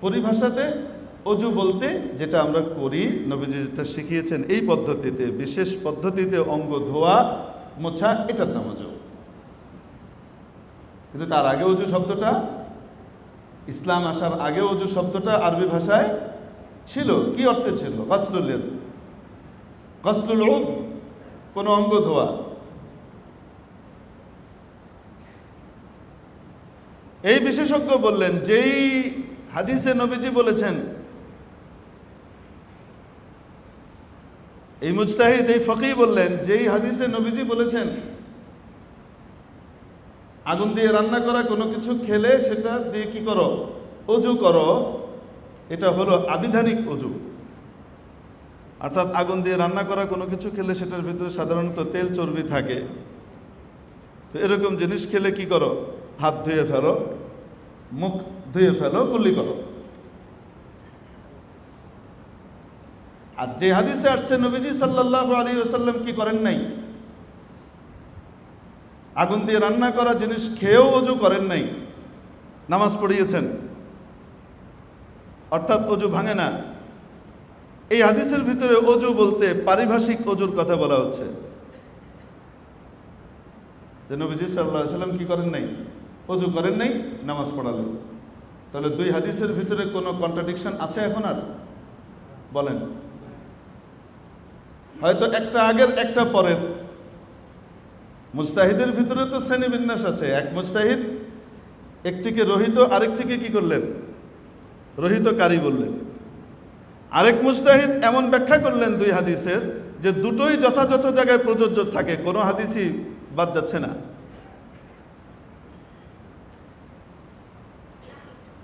পরিভাষাতে অজু বলতে যেটা আমরা করি, নবীজি যেটা শিখিয়েছেন এই পদ্ধতিতে, বিশেষ পদ্ধতিতে অঙ্গ ধোয়া মোছা, এটার নাম অজু। কিন্তু তার আগে অজু শব্দটা, ইসলাম আসার আগে অজু শব্দটা আরবি ভাষায় ছিল। কি অর্থে ছিল? গসলুল ইয়াদ, গসলুল উদ, কোনো অঙ্গ ধোয়া। এই বিশেষজ্ঞ বললেন, যেই হাদিসে নবীজি বলেছেন, এই মুজতাহিদ, এই ফকিহ বললেন, যেই হাদিসে নবীজি বলেছেন আগুন দিয়ে রান্না করা কোনো কিছু খেলে সেটা দিয়ে কি করো? অজু করো। এটা হলো আবিধানিক অজু, অর্থাৎ আগুন দিয়ে রান্না করা কোনো কিছু খেলে সেটার ভিতরে সাধারণত তেল চর্বি থাকে, তো এরকম জিনিস খেলে কি করো? হাত ধুয়ে ফেলো, মুখ ধুয়ে ফেলো, কুল্লি করো। আর যে হাদিসে আসছে নবীজি সাল্লাল্লাহু আলাইহি ওয়াসাল্লাম কি করেন নাই? আগুন দিয়ে রান্না করা জিনিস খেয়েও অজু করেন নাই, নামাজ পড়িয়েছেন, অর্থাৎ অজু ভাঙে না। এই হাদিসের ভিতরে অজু বলতে পারিভাষিক অজুর কথা বলা হচ্ছে, যে নবীজি সাল্লাল্লাহু আলাইহি ওয়াসাল্লাম কি করেন নাই? অজু করেন নাই, নামাজ পড়ালেন। তাহলে দুই হাদিসের ভিতরে কোনো কন্ট্রাডিকশন আছে এখন? আর বলেন, হয়তো একটা আগের একটা পরের। মুজতাহিদের ভিতরে তো শ্রেণীবিন্যাস আছে। এক মুজতাহিদ একটিকে রহিত, আরেকটিকে কি করলেন? রহিতকারী বললেন। আরেক মুজতাহিদ এমন ব্যাখ্যা করলেন দুই হাদিসের, যে দুটোই যথাযথ জায়গায় প্রযোজ্য থাকে, কোনো হাদিসই বাদ যাচ্ছে না।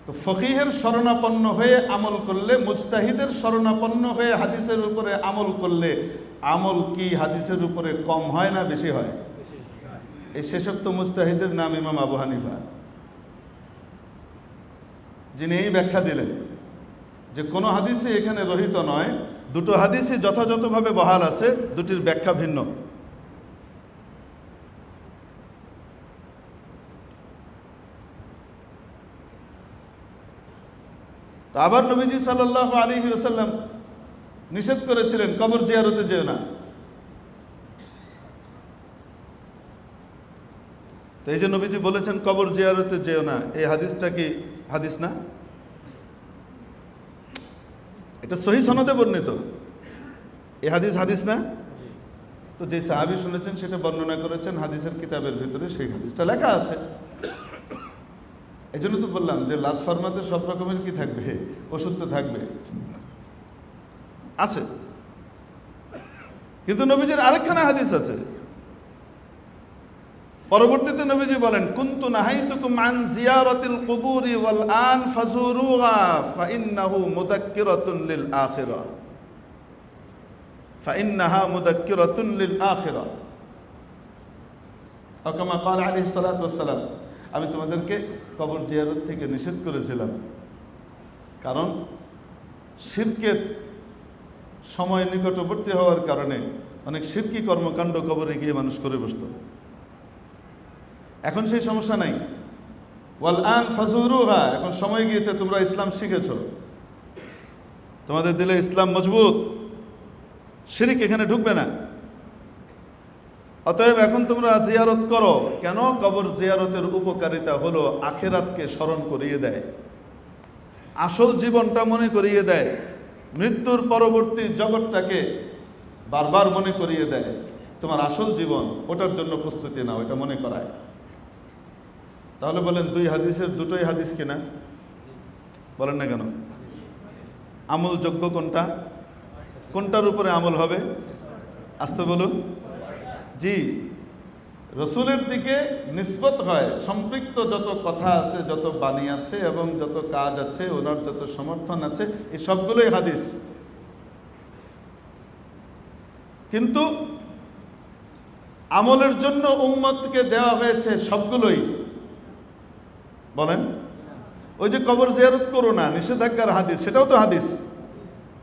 তো ফকিহের শরণাপন্ন হয়ে আমল করলে, মুজতাহিদের শরণাপন্ন হয়ে হাদিসের উপরে আমল করলে, আমল কি হাদিসের উপরে কম হয় না বেশি হয়? এই শেষোক্ত মুজতাহিদের নাম ইমাম আবু হানিফা, যিনি এই ব্যাখ্যা দিলেন যে কোনো হাদিসই এখানে রহিত নয়, দুটো হাদিসই যথাযথভাবে বহাল আছে, দুটির ব্যাখ্যা ভিন্ন। আবার নবীজি সাল্লাল্লাহু আলাইহি ওয়াসাল্লাম নিষেধ করেছিলেন কবর জিয়ারতে যেও না, তো এই যে নবীজি বলেছেন কবর জিয়ারতে যেও না, এই হাদিসটা কি হাদিস না? এটা সহিহ সনদে বর্ণিত, এই হাদিস হাদিস না? তো যে সাহাবী শুনেছেন সেটা বর্ণনা করেছেন হাদিসের কিতাবের ভিতরে, সেই হাদিসটা লেখা আছে। এই জন্য তো বললাম যে লাশ ফার্মাতে সব রকমের কি থাকবে, ওষুধ তো থাকবে, আছে। কিন্তু নবীজির আরেকখানা হাদিস আছে, পরবর্তীতে নবীজি বলেন কুনতু নাহাইতুকুম আন জিয়ারাতিল কুবুরি ওয়াল আন ফাজুরুহা ফাইন্নাহু মুযাক্কিরাতুন লিল আখিরাহ, ফাইন্নাহা মুযাক্কিরাতুন লিল আখিরাহ। আও কামা ক্বাল আলাইহিস সালাতু ওয়াস সালাম, আমি তোমাদেরকে কবর জিয়ারত থেকে নিষেধ করেছিলাম, কারণ শিরকের সময় নিকটবর্তী হওয়ার কারণে অনেক শিরকি কর্মকাণ্ড কবরে গিয়ে মানুষ করে বসত। এখন সেই সমস্যা নাই। ওয়াল আন ফাজুরুহা, এখন সময় গিয়েছে, তোমরা ইসলাম শিখেছ, তোমাদের দিলে ইসলাম মজবুত, শিরক এখানে ঢুকবে না। অতএব এখন তোমরা জিয়ারত করো। কেন? কবর জিয়ারতের উপকারিতা হলো আখিরাতকে স্মরণ করিয়ে দেয়, আসল জীবনটা মনে করিয়ে দেয়, মৃত্যুর পরবর্তী জগৎটাকে বারবার মনে করিয়ে দেয়। তোমার আসল জীবন, ওটার জন্য প্রস্তুতি নাও, এটা মনে করায়। তাহলে বলেন দুই হাদিসের দুটোই হাদিস কিনা? বলেন না কেন? আমলযোগ্য কোনটা? কোনটার উপরে আমল হবে? আসতে বলুন। জি, রসুলের দিকে নিসবত হয়, সম্পৃক্ত যত কথা আছে, যত বাণী আছে এবং যত কাজ আছে, ওনার যত সমর্থন আছে, এই সবগুলোই হাদিস। কিন্তু আমলের জন্য উম্মতকে দেওয়া হয়েছে সবগুলোই। বলেন, ওই যে কবর জিয়ারত করো না, নিষেধাজ্ঞার হাদিস, সেটাও তো হাদিস,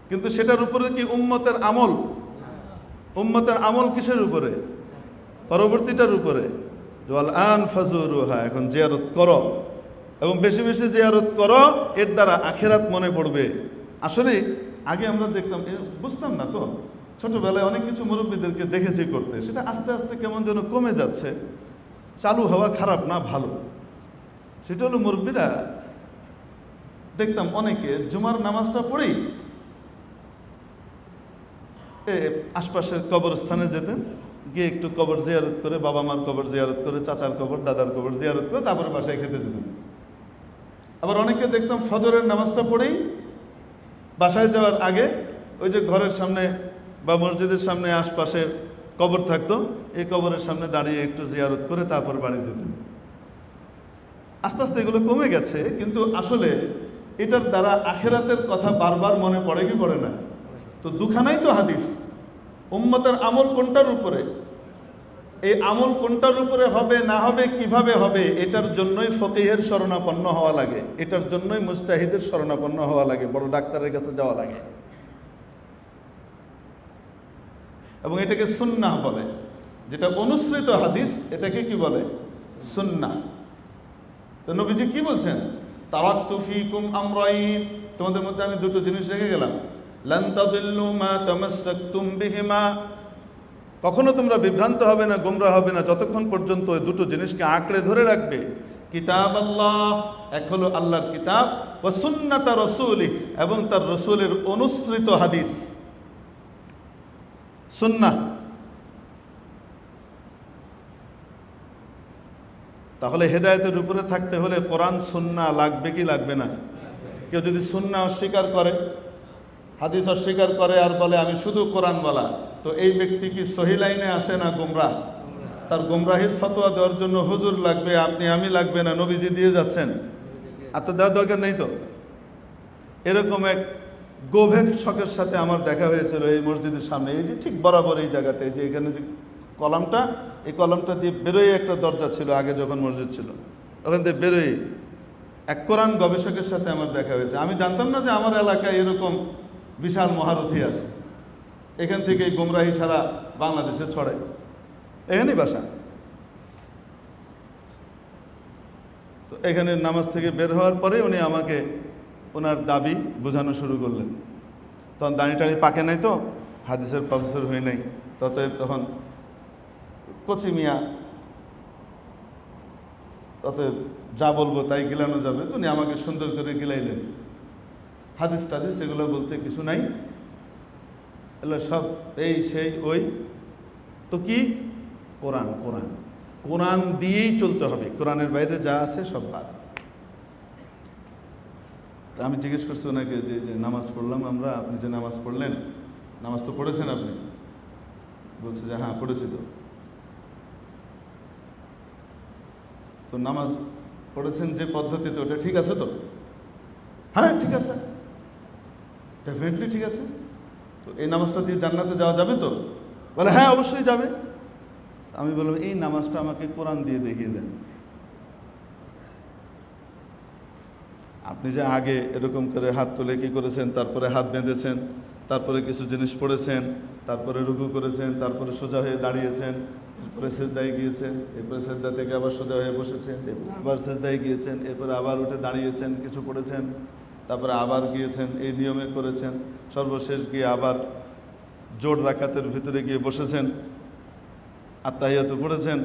কিন্তু সেটার উপরে কি উম্মতের আমল? উম্মতের আমল কিসের উপরে? পরবর্তীটার উপরে। ওয়াল আন ফাজুরুহা, এখন জিয়ারত করো এবং বেশি বেশি জিয়ারত করো, এর দ্বারা আখিরাত মনে পড়বে। আসলে আগে আমরা দেখতাম, বুঝতাম না তো, ছোটবেলায় অনেক কিছু মুরব্বীদেরকে দেখেছি করতে, সেটা আস্তে আস্তে কেমন যেন কমে যাচ্ছে। চালু হওয়া খারাপ না, ভালো। সেটা হলো মুরব্বীরা দেখতাম অনেকে জুমার নামাজটা পড়েই আশপাশের কবরস্থানে যেতেন, গিয়ে একটু কবর জিয়ারত করে, বাবা মার কবর জিয়ারত করে, চাচার কবর, দাদার কবর জিয়ারত করে তারপরে বাসায় খেতে যেতেন। আবার অনেকে দেখতাম ফজরের নামাজটা পড়েই বাসায় যাওয়ার আগে ওই যে ঘরের সামনে বা মসজিদের সামনে আশপাশে কবর থাকতো, এই কবরের সামনে দাঁড়িয়ে একটু জিয়ারত করে তারপর বাড়ি যেতেন। আস্তে আস্তে এগুলো কমে গেছে, কিন্তু আসলে এটার দ্বারা আখিরাতের কথা বারবার মনে পড়ে কি পড়ে না? তো দুখানাই তো হাদিস। উম্মতের আমল কোনটার উপরে, এই আমল কোনটার উপরে হবে না হবে, কিভাবে হবে, এটার জন্যই ফকিহের শরণাপন্ন হওয়া লাগে, এটার জন্যই মুস্তাহিদের শরণাপন্ন হওয়া লাগে, বড় ডাক্তারের কাছে যাওয়া লাগে। এবং এটাকে সুন্নাহ বলে, যেটা অনুসৃত হাদিস, এটাকে কি বলে? সুন্নাহ। তো নবীজি কি বলছেন? তারাকতু ফীকুম আমরাইন, তোমাদের মধ্যে আমি দুটো জিনিস রেখে গেলাম। লান তাদিল্লু মা তামাসসাকতুম বিহিমা, কখনো তোমরা বিভ্রান্ত হবে না, গোমরা হবে না, যতক্ষণ পর্যন্ত ওই দুটো জিনিসকে আঁকড়ে ধরে রাখবে। কিতাব আল্লাহ, এক হলো আল্লাহর কিতাব, ওয়া সুন্নাত রাসূলি, এবং তার রসুলের অনুসৃত হাদিস, সুন্নাহ। তাহলে হেদায়েতের উপরে থাকতে হলে কোরআন সুন্নাহ লাগবে কি লাগবে না? কেউ যদি সুন্নাহ অস্বীকার করে, হাদিস অস্বীকার করে আর বলে আমি শুধু কোরআন বলা, তো এই ব্যক্তি কি সহি লাইনে আসে না গোমরাহ? তার গোমরাহির ফতোয়া দেওয়ার জন্য হুজুর লাগবে, আপনি আমি লাগবে না, নবীজি দিয়ে যাচ্ছেন, আর তো দেওয়ার দরকার নেই তো। এরকম এক গভীর সাথে আমার দেখা হয়েছিল এই মসজিদের সামনে, এই যে ঠিক বরাবর এই জায়গাটায়, যে এখানে যে কলামটা, এই কলামটা দিয়ে বেরোয় একটা দরজা ছিল আগে যখন মসজিদ ছিল, ওখান থেকে বেরোয় এক কোরআন গবেষকের সাথে আমার দেখা হয়েছে। আমি জানতাম না যে আমার এলাকায় এরকম বিশাল মহারথী আছে, এখান থেকে গোমরাহি সারা বাংলাদেশে ছড়ায়, এখানেই বাসা। তো এখানে নামাজ থেকে বের হওয়ার পরে উনি আমাকে ওনার দাবি বোঝানো শুরু করলেন। তখন দাঁড়ি টাড়ি পাকে নাই তো, হাদিসের প্রফেসর হয়ে নাই, তখন কচি মিয়া অতএব যা বলবো তাই গিলানো যাবে। তো উনি আমাকে সুন্দর করে গিলাইলেন। হাদিস টাদিস এগুলো বলতে কিছু নাই, এগুলো সব এই সেই ওই। তো কি কোরআন, কোরআন কোরআন দিয়েই চলতে হবে, কোরআনের বাইরে যা আছে সব বাদ। আমি জিজ্ঞেস করছি ওনাকে যে নামাজ পড়লাম আমরা, আপনি যে নামাজ পড়লেন, নামাজ তো পড়েছেন আপনি? বলছে যে হ্যাঁ পড়েছি। তো নামাজ পড়েছেন যে পদ্ধতিতে, ওটা ঠিক আছে তো? হ্যাঁ ঠিক আছে, ডেফিনেটলি ঠিক আছে। তো এই নামাজটা দিয়ে জান্নাতে যাওয়া যাবে তো? বলে হ্যাঁ অবশ্যই যাবে। আমি বললাম এই নামাজটা আমাকে কোরআন দিয়ে দেখিয়ে দেন। আপনি যে আগে এরকম করে হাত তুলে কি করেছেন, তারপরে হাত বেঁধেছেন, তারপরে কিছু জিনিস পড়েছেন, তারপরে রুকু করেছেন, তারপরে সোজা হয়ে দাঁড়িয়েছেন, এরপরে সেজদায় গিয়েছেন, এরপরে সেজদা থেকে আবার সোজা হয়ে বসেছেন, এরপরে আবার সেজদায় গিয়েছেন, এরপরে আবার উঠে দাঁড়িয়েছেন, কিছু পড়েছেন, তারপরে আবার গিয়েছেন, এই নিয়মে করেছেন, সর্বশেষ গিয়ে আবার জোড় রাকাতের ভিতরে গিয়ে বসেছেন, আত্তাহিয়াত পড়েছেন।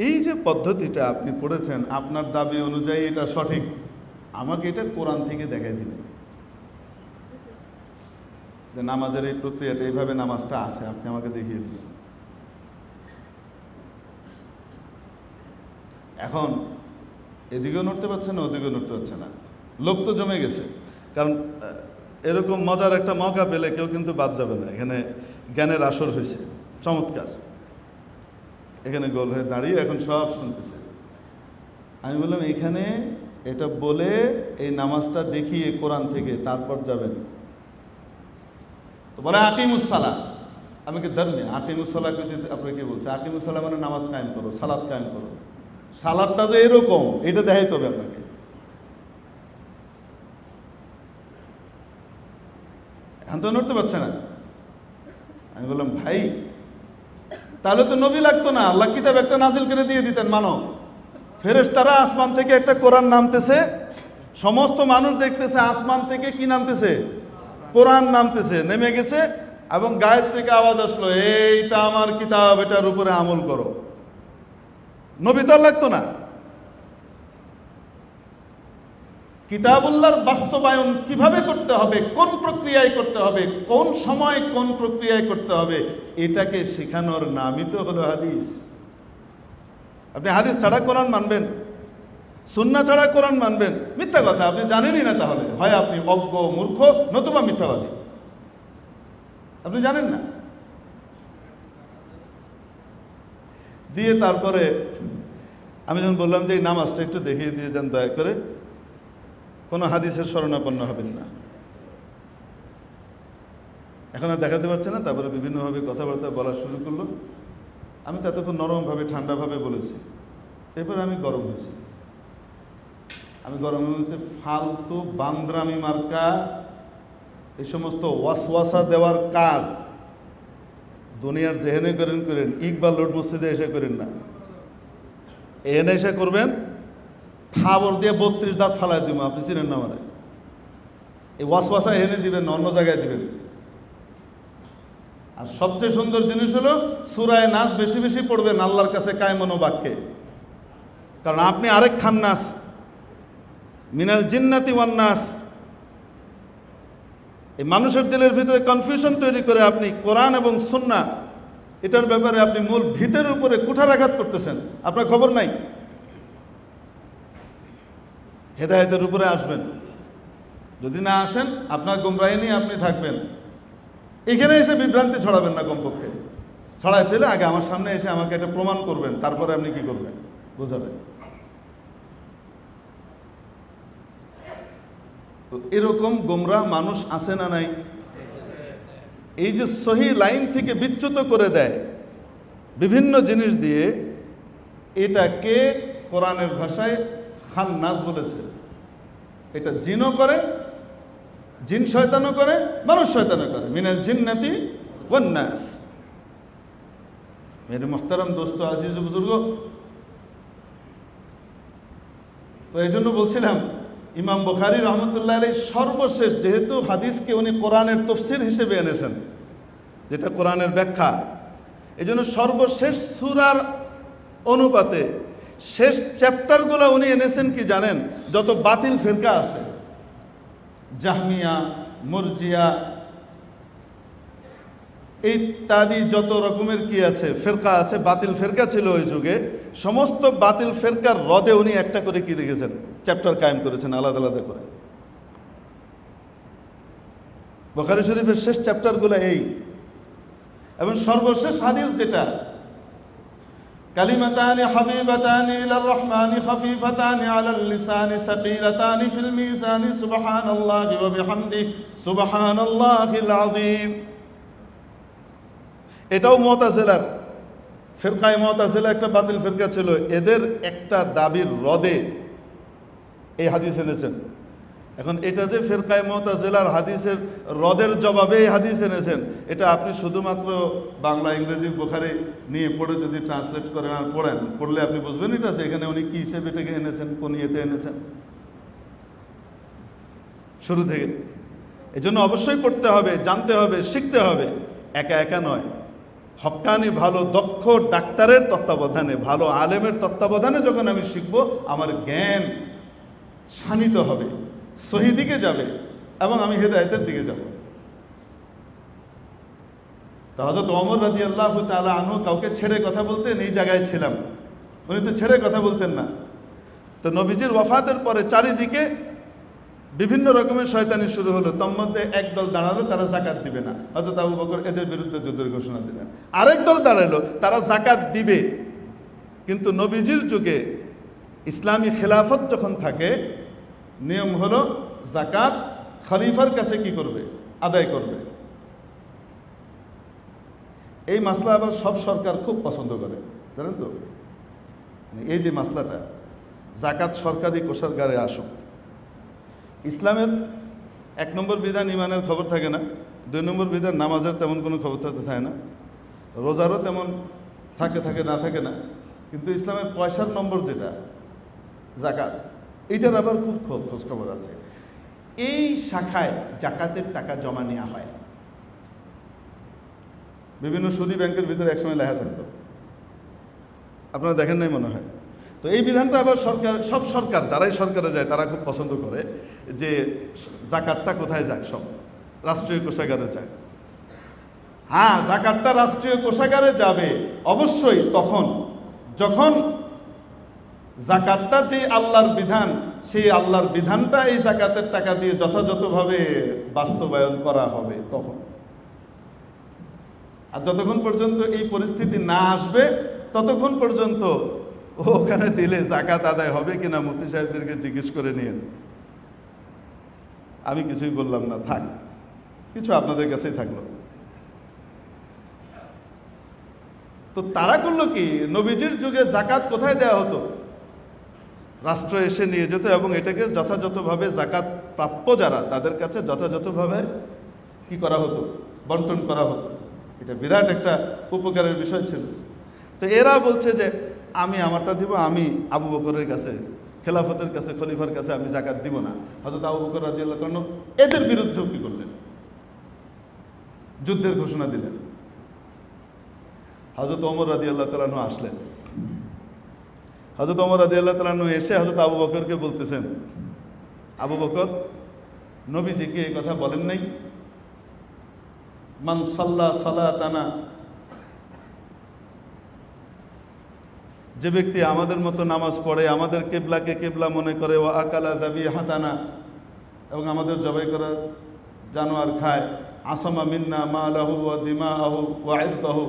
এই যে পদ্ধতিটা আপনি পড়েছেন, আপনার দাবি অনুযায়ী এটা সঠিক, আমাকে এটা কোরআন থেকে দেখাই দিবেন যে নামাজের এই প্রক্রিয়াটা এইভাবে নামাজটা আছে, আপনি আমাকে দেখিয়ে দিবেন। এখন এদিকেও নড়তে পারছে না, ওদিকেও নড়তে পারছে না, লোক তো জমে গেছে। কারণ এরকম মজার একটা মৌকা পেলে কেউ কিন্তু বাদ যাবে না। এখানে জ্ঞানের আসর হয়েছে, চমৎকার। এখানে গোল হয়ে দাঁড়িয়ে এখন সব শুনতেছে। আমি বললাম এখানে এটা বলে এই নামাজটা দেখিয়ে কোরআন থেকে তারপর যাবেন। তো বলে আকিমুসসালাহ। আমি কি ধর্মে আকিমুসসালাহ আপনাকে কি বলছে? আকিমুসসালাহ মানে নামাজ কায়েম করো, সালাত কায়েম করো। সালাদটা যে এরকম এটা দেখাইতে হবে আপনাকে। এখন তো নড়তে পারছে না। আমি বললাম ভাই তাহলে তো নবী লাগতো না, আল্লাহ কিতাব একটা নাজিল করে দিয়ে দিতেন। মানো ফেরেশতারা আসমান থেকে একটা কোরআন নামতেছে, সমস্ত মানুষ দেখতেছে আসমান থেকে কি নামতেছে? কোরআন নামতেছে, নেমে গেছে, এবং গায়ের থেকে আওয়াজ আসলো এইটা আমার কিতাব, এটার উপরে আমল করো। নবী তো আর লাগতো না। কিতাবুল্লাহর বাস্তবায়ন কিভাবে করতে হবে, কোন প্রক্রিয়ায় করতে হবে, কোন সময় কোন প্রক্রিয়ায় করতে হবে, এটাকে শেখানোর নামই তো হলো হাদিস। আপনি হাদিস ছাড়া কোরআন মানবেন, সুন্নাহ ছাড়া কোরআন মানবেন, মিথ্যা কথা। আপনি জানেনই না, তাহলে হয় আপনি অজ্ঞ মূর্খ, নতুবা মিথ্যাবাদী। আপনি জানেন না। দিয়ে তারপরে আমি যখন বললাম যে এই নামাজটা একটু দেখিয়ে দিয়ে যান দয়া করে, কোনো হাদিসের শরণাপন্ন হবেন না। এখন আর দেখাতে পারছে না। তারপরে বিভিন্নভাবে কথাবার্তা বলা শুরু করলো। আমি তো এতক্ষণ নরমভাবে ঠান্ডাভাবে বলেছি, এরপরে আমি গরম হয়েছি। ফালতু বান্দ্রামি মার্কা এই সমস্ত ওয়াসওয়াসা দেওয়ার কাজ দুনিয়ার যেহেনে করেন, ইকবাল রোড মসজিদে এসে করেন না। এনে এসে করবেন, থাবর দিয়ে 32 দাঁত ফালাই দিব। আপনি চিনেন না আমারে? এই ওয়াসওয়াসা এনে দিবেন না, অন্য জায়গায় দিবেন। আর সবচেয়ে সুন্দর জিনিস হলো সূরা নাস বেশি বেশি পড়বেন আল্লাহর কাছে কায়মন বাক্যে। কারণ আপনি আরেক খান্নাস, মিনাল জিন্নাতি ওয়ান নাস। এই মানুষের দিলের ভিতরে কনফিউশন তৈরি করে আপনি কোরআন এবং সুন্নাহ এটার ব্যাপারে আপনি মূল ভিতের উপরে কুঠারাঘাত করতেছেন, আপনার খবর নাই। হেদায়েতের উপরে আসবেন, যদি না আসেন আপনার গোমরাহি নিয়ে আপনি থাকবেন। এখানে এসে বিভ্রান্তি ছড়াবেন না, কমপক্ষে ছড়াইতে হলে আগে আমার সামনে এসে আমাকে এটা প্রমাণ করবেন, তারপরে আপনি কি করবেন বোঝাবেন। তো এরকম গোমরাহ মানুষ আছে না নাই? এই যে সহি লাইন থেকে বিচ্যুত করে দেয় বিভিন্ন জিনিস দিয়ে, এটাকে কোরআনের ভাষায় খান্নাস বলেছে। এটা জিনও করে, জিন শয়তানও করে, মানুষ শয়তানও করে। মিনাল জিন্নাতি ওয়ান নাস। মেরে মুহতারাম দোস্ত, আজিজ বুজুর্গ, তো এই জন্য বলছিলাম ইমাম বুখারী রহমতুল্লাহ আলাইহি সর্বশেষ, যেহেতু হাদিসকে উনি কোরআনের তাফসীর হিসেবে এনেছেন, যেটা কোরআনের ব্যাখ্যা, এই জন্য সর্বশেষ সূরার অনুপাতে শেষ চ্যাপ্টারগুলো উনি এনেছেন কি জানেন? যত বাতিল ফিরকা আছে, জাহমিয়া, মুরজিয়া ইত্যাদি যত রকমের কি আছে ফেরকা আছে, বাতিল ফেরকা ছিল ওই যুগে, সমস্ত বাতিল ফেরকার রদে উনি একটা করে কি রেখেছেন, চ্যাপ্টার কায়েম করেছেন আলাদা আলাদা করে। বুখারী শরীফের শেষ চ্যাপ্টারগুলো এই, এবং সর্বশেষ হাদিস যেটা, কালিমাতানি হাবিবাতানি ইলার রহমানি খাফিফাতানি আলাল লিসানি সাকিলাতানি ফিল মিজানি সুবহানাল্লাহি ওয়া বিহামদিহি সুবহানাল্লাহিল আযীম। এটাও মুতাজিলার ফিরকায়ে মুতাজিলা একটা বাতিল ফিরকা ছিল, এদের একটা দাবির রদে এই হাদিস এনেছেন। এখন এটা যে ফিরকায়ে মুতাজিলার হাদিসের রদের জবাবে এই হাদিস এনেছেন, এটা আপনি শুধুমাত্র বাংলা ইংরেজি বুখারী নিয়ে পড়ে যদি ট্রান্সলেট করেন আর পড়লে আপনি বুঝবেন এটা যে এখানে উনি কি হিসেবে এটাকে এনেছেন, কোন ইয়েতে এনেছেন শুরু থেকে। এই জন্য অবশ্যই পড়তে হবে, জানতে হবে, শিখতে হবে, একা একা নয়। হক্কানি ভালো দক্ষ ডাক্তারের তত্ত্বাবধানে, ভালো আলেমের তত্ত্বাবধানে যখন আমি শিখব, আমার জ্ঞান শানিত হবে, সহি দিকে যাবে এবং আমি হেদায়েতের দিকে যাব। তো হযরত ওমর রাদিয়াল্লাহু তাআলা আনহু কাউকে ছেড়ে কথা বলতেন, এই জায়গায় ছিলাম, উনি তো ছেড়ে কথা বলতেন না। তো নবীজির ওয়াফাতের পরে চারিদিকে বিভিন্ন রকমের শয়তানি শুরু হলো। তোর মধ্যে একদল দাঁড়ালো, তারা যাকাত দিবে না, হযরত আবু বকর এদের বিরুদ্ধে যুদ্ধের ঘোষণা দিলেন। আরেক দল দাঁড়ালো, তারা যাকাত দিবে, কিন্তু নবীজির যুগে ইসলামী খেলাফত যখন থাকে, নিয়ম হলো যাকাত খলিফার কাছে কি করবে, আদায় করবে। এই মাসলা আবার সব সরকার খুব পছন্দ করে, জানেন তো। এই যে মাসলাটা, যাকাত সরকারি কোষাগারে আসুক। ইসলামের 1 নম্বর বিধান ইমানের খবর থাকে না, 2 নম্বর বিধান নামাজের তেমন কোনো খবর থাকতে থাকে না, রোজারও তেমন থাকে না থাকে না, কিন্তু ইসলামের পয়সার নম্বর যেটা যাকাত, এইটার আবার খুব খোঁজখবর আছে। এই শাখায় জাকাতের টাকা জমা নেওয়া হয়, বিভিন্ন সুদী ব্যাংকের ভিতরে একসময় লেখা থাকতো, আপনারা দেখেন নাই মনে হয়। তো এই বিধানটা আবার সব সরকার যারাই সরকারে যায় তারা খুব পছন্দ করে যে যাকাতটা কোথায় যাক, সব রাষ্ট্রীয় কোষাগারে যাক। হ্যাঁ, যাকাতটা রাষ্ট্রীয় কোষাগারে যাবে অবশ্যই তখন যখন যাকাতটা যে আল্লাহর বিধান, সেই আল্লাহর বিধানটা এই যাকাতের টাকা দিয়ে যথাযথভাবে বাস্তবায়ন করা হবে তখন। আর যতক্ষণ পর্যন্ত এই পরিস্থিতি না আসবে ততক্ষণ পর্যন্ত ওখানে দিলে যাকাত আদায় হবে কিনা মুফতি সাহেবদেরকে জিজ্ঞেস করে নিন। আমি কিছুই বললাম না, থাক, কিছু আপনাদের কাছেই থাকলো। তো তারা করলো কি, নবীজির যুগে যাকাত কোথায় দেওয়া হতো, রাষ্ট্র এসে নিয়ে যেত এবং এটাকে যথাযথভাবে যাকাত প্রাপ্য যারা তাদের কাছে যথাযথভাবে কি করা হতো, বন্টন করা হতো। এটা বিরাট একটা উপকারের বিষয় ছিল। তো এরা বলছে যে আমি আমারটা দিব, আমি আবু বকরের কাছে, খেলাফতের কাছে, খলিফার কাছে আমি যাকাত দিব না। হযরত আবু বকর রাদিয়াল্লাহু আনহু এদের বিরুদ্ধেও কি করলেন, যুদ্ধের ঘোষণা দিলেন। হযরত ওমর রাদিয়াল্লাহু তাআলা আনহু আসলেন। হযরত ওমর রাদিয়াল্লাহু তাআলা আনহু এসে হযরত আবু বকরকে বলতেছেন, আবু বকর, নবীজি কি এই কথা বলেন নাই, মান সাল্লা সালাতানা, যে ব্যক্তি আমাদের মতো নামাজ পড়ে, আমাদের কেবলাকে কেবলা মনে করে, ওয়া আকালা যাবিহাতানা, এবং আমাদের জবাই করা জানোয়ার খায়, আসমা মিন্না মালাহু ওয়া দিমাহু ওয়া ইরদাহু,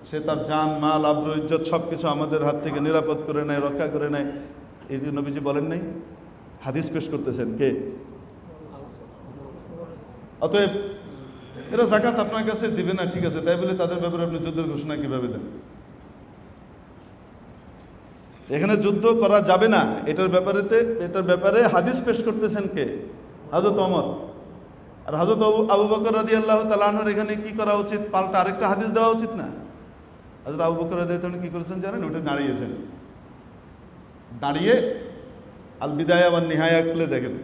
সে তার জান, মাল, আবরু, ইজ্জত সব কিছু আমাদের হাত থেকে নিরাপদ করে নেয়, রক্ষা করে নেয়। এই যে নবীজি বলেন নাই, হাদিস পেশ করতেছেন কে? অতএব এরা যাকাত আপনার কাছে দিবে না, ঠিক আছে, তাই বলে তাদের ব্যাপারে আপনি যুদ্ধের ঘোষণা কিভাবে দেন? এখানে যুদ্ধ করা যাবে না, এটার ব্যাপারে হাদিস পেশ করতেছেন কে? হযরত ওমর। আর হযরত আবু বকর রাদিয়াল্লাহু তাআলা আনহুর এখানে কি করা উচিত, পাল্টা আরেকটা হাদিস দেওয়া উচিত না? হযরত আবু বকর রাদিয়াল্লাহু তাআলা কি করেছেন জানেন? উঠে দাঁড়িয়েছেন, দাঁড়িয়ে আল বিদায়া ওয়ান নিহায়া খুলে দেখেন,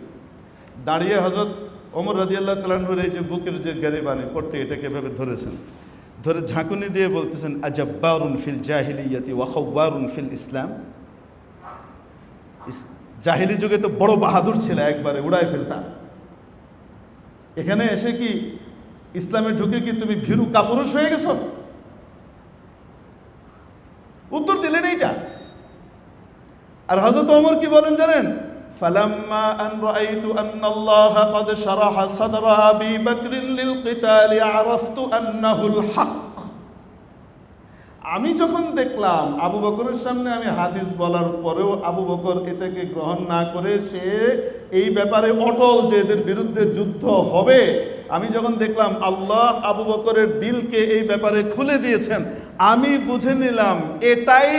দাঁড়িয়ে হযরত ওমর রাদিয়াল্লাহু তাআলা আনহুর এই যে বুকের যে গরিবানি পট্টি, এটাকে এভাবে ধরেছেন, ধরে ঝাঁকুনি দিয়ে বলতেছেন, আজাব্বারুন ফিল জাহিলিয়াতি ওয়া খাওয়ারুন ফিল ইসলাম। জাহিলি যুগে তো বড় বাহাদুর ছিল, একবারে উড়ায় ফেলতা। এখানে এসে কি ইসলামে ঢুকে কি তুমি ভীরু কাপুরুষ হয়ে গেছো? উত্তর দিলেন এইটা। আর হযরত ওমর কি বলেন জানেন? ফালাম্মা আন রাআইতু আন্নাল্লাহা ক্বাদ শারাহা সাদরা আবি বকরিন লিল কিতালি আরাফতু আন্নাহুল হক। আমি যখন দেখলাম আবু বকরের সামনে আমি হাদিস বলার পরেও আবু বকর এটাকে গ্রহণ না করে সে এই ব্যাপারে অটল যে এদের বিরুদ্ধে যুদ্ধ হবে, আমি যখন দেখলাম আল্লাহ আবু বকরের দিলকে এই ব্যাপারে খুলে দিয়েছেন, আমি বুঝে নিলাম এটাই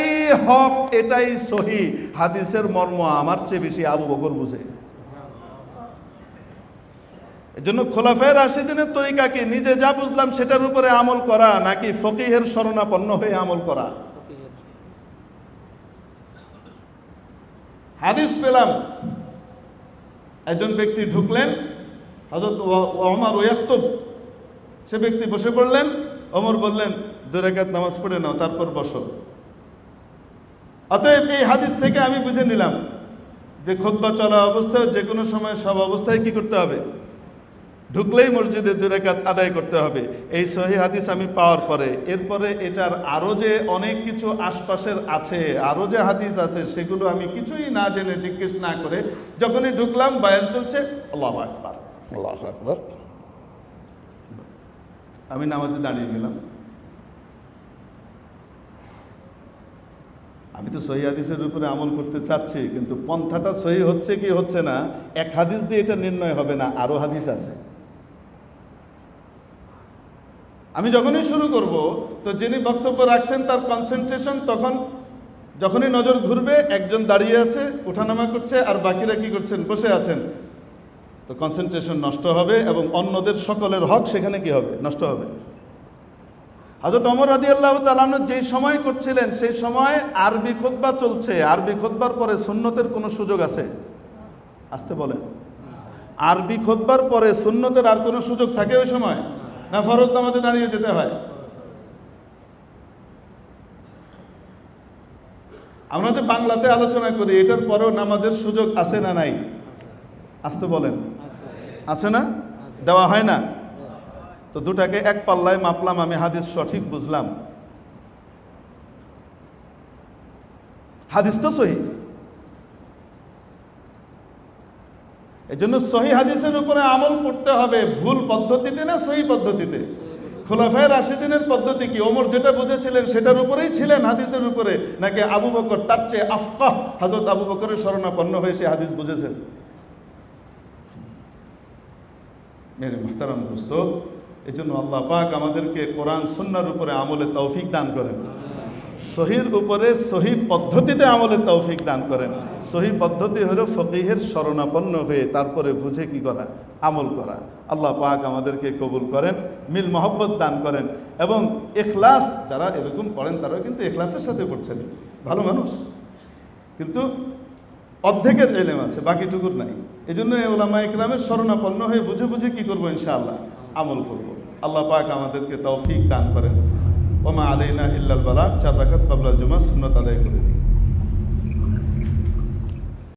হক, এটাই সহি। হাদিসের মর্ম আমার চেয়ে বেশি আবু বকর বুঝে। এজন্য খোলাফায়ে রাশিদিনের তরিকা কি নিজে যা বুঝলাম সেটার উপরে আমল করা, নাকি ফকিহের শরণাপন্ন হয়ে আমল করা? হাদিস পেলাম, একজন ব্যক্তি ঢুকলেন, হযরত ওমর ওয়াক্তুব, সে ব্যক্তি বসে পড়লেন। ওমর বললেন 2 রাকাত নামাজ পড়ে নাও, তারপর বসো। অতএব এই হাদিস থেকে আমি বুঝে নিলাম যে খুতবা চলা অবস্থায় যে কোনো সময় সব অবস্থায় কি করতে হবে? ঢুকলেই মসজিদে 2 রাকাত আদায় করতে হবে। এই সহিহ হাদিস আমি পাওয়ার পরে এরপরে এটার আরো যে অনেক কিছু আশপাশের আছে, আরো যে হাদিস আছে, সেগুলো আমি কিছুই না জেনে জিজ্ঞেস না করে যখনই ঢুকলাম বয়ান চলছে, আল্লাহু আকবার আল্লাহু আকবার, আমি নামাজে দাঁড়িয়ে গেলাম। আমি তো সহিহ হাদিসের উপরে আমল করতে চাচ্ছি, কিন্তু পন্থাটা সহি হচ্ছে কি হচ্ছে না, এক হাদিস দিয়ে এটা নির্ণয় হবে না, আরো হাদিস আছে। আমি যখনই শুরু করব তো যিনি বক্তব্য রাখছেন তার কনসেন্ট্রেশন তখন, যখনই নজর ঘুরবে একজন দাঁড়িয়ে আছে ওঠানামা করছে আর বাকিরা কি করছেন? বসে আছেন। তো কনসেন্ট্রেশন নষ্ট হবে এবং অন্যদের সকলের হক সেখানে কি হবে? নষ্ট হবে। হযরত ওমর রাদিয়াল্লাহু তাআলা আনহু যেই সময় করছিলেন সেই সময় আরবি খুতবা চলছে। আরবি খুতবার পরে সুন্নতের কোনো সুযোগ আছে? আসতে বলেন। আরবি খুতবার পরে সুন্নতের আর কোনো সুযোগ থাকে ওই সময়? না ফরজ নামাজে দাঁড়িয়ে যেতে হয়? আমরা যে বাংলাতে আলোচনা করি এটার পরেও নামাজের সুযোগ আছে না নাই? আসতে বলেন। আছে না? দেওয়া হয় না? তো দুটাকে এক পাল্লায় মাপলাম, আমি হাদিস সঠিক বুঝলাম। হাদিস তো সহি। এই জন্য সহি হাদিসের উপরে আমল করতে হবে। ভুল পদ্ধতিতে না সহি পদ্ধতিতে? খোলাফায়ে রাশিদিনের পদ্ধতি কি? ওমর যেটা বুঝেছিলেন সেটার উপরেই ছিলেন, হাদিসের উপরে, নাকি আবু বকর তার চেয়ে আফকাহ হযরত আবু বকরের শরণাপন্ন হয়ে সে হাদিস বুঝেছেন? মেরে মুহতারাম দোস্ত, এই জন্য আল্লাহ পাক আমাদেরকে কোরআন সুন্নাহর উপরে আমলে তৌফিক দান করেন, সহির উপরে সহি পদ্ধতিতে আমলে তৌফিক দান করেন। সহি পদ্ধতি হলো ফকিহের শরণাপন্ন হয়ে তারপরে বুঝে কি করা? আমল করা। আল্লাহ পাক আমাদেরকে কবুল করেন, মিল মহব্বত দান করেন এবং ইখলাস। যারা এরকম করেন তারাও কিন্তু ইখলাসের সাথে করছেন, ভালো মানুষ, কিন্তু অর্ধেকের ইলম আছে, বাকিটুকুর নাই। এই জন্য উলামায়ে কেরামের শরণাপন্ন হয়ে বুঝে বুঝে কি করবো? ইনশাআল্লাহ আমল করব। আল্লাহ পাক আমাদেরকে তৌফিক দান করেন। ওমা আলাইনা ইল্লাল বালাগ। 4 রাকাত ক্বাবলাল জুমআহ সুন্নাত আদায় করে নিই।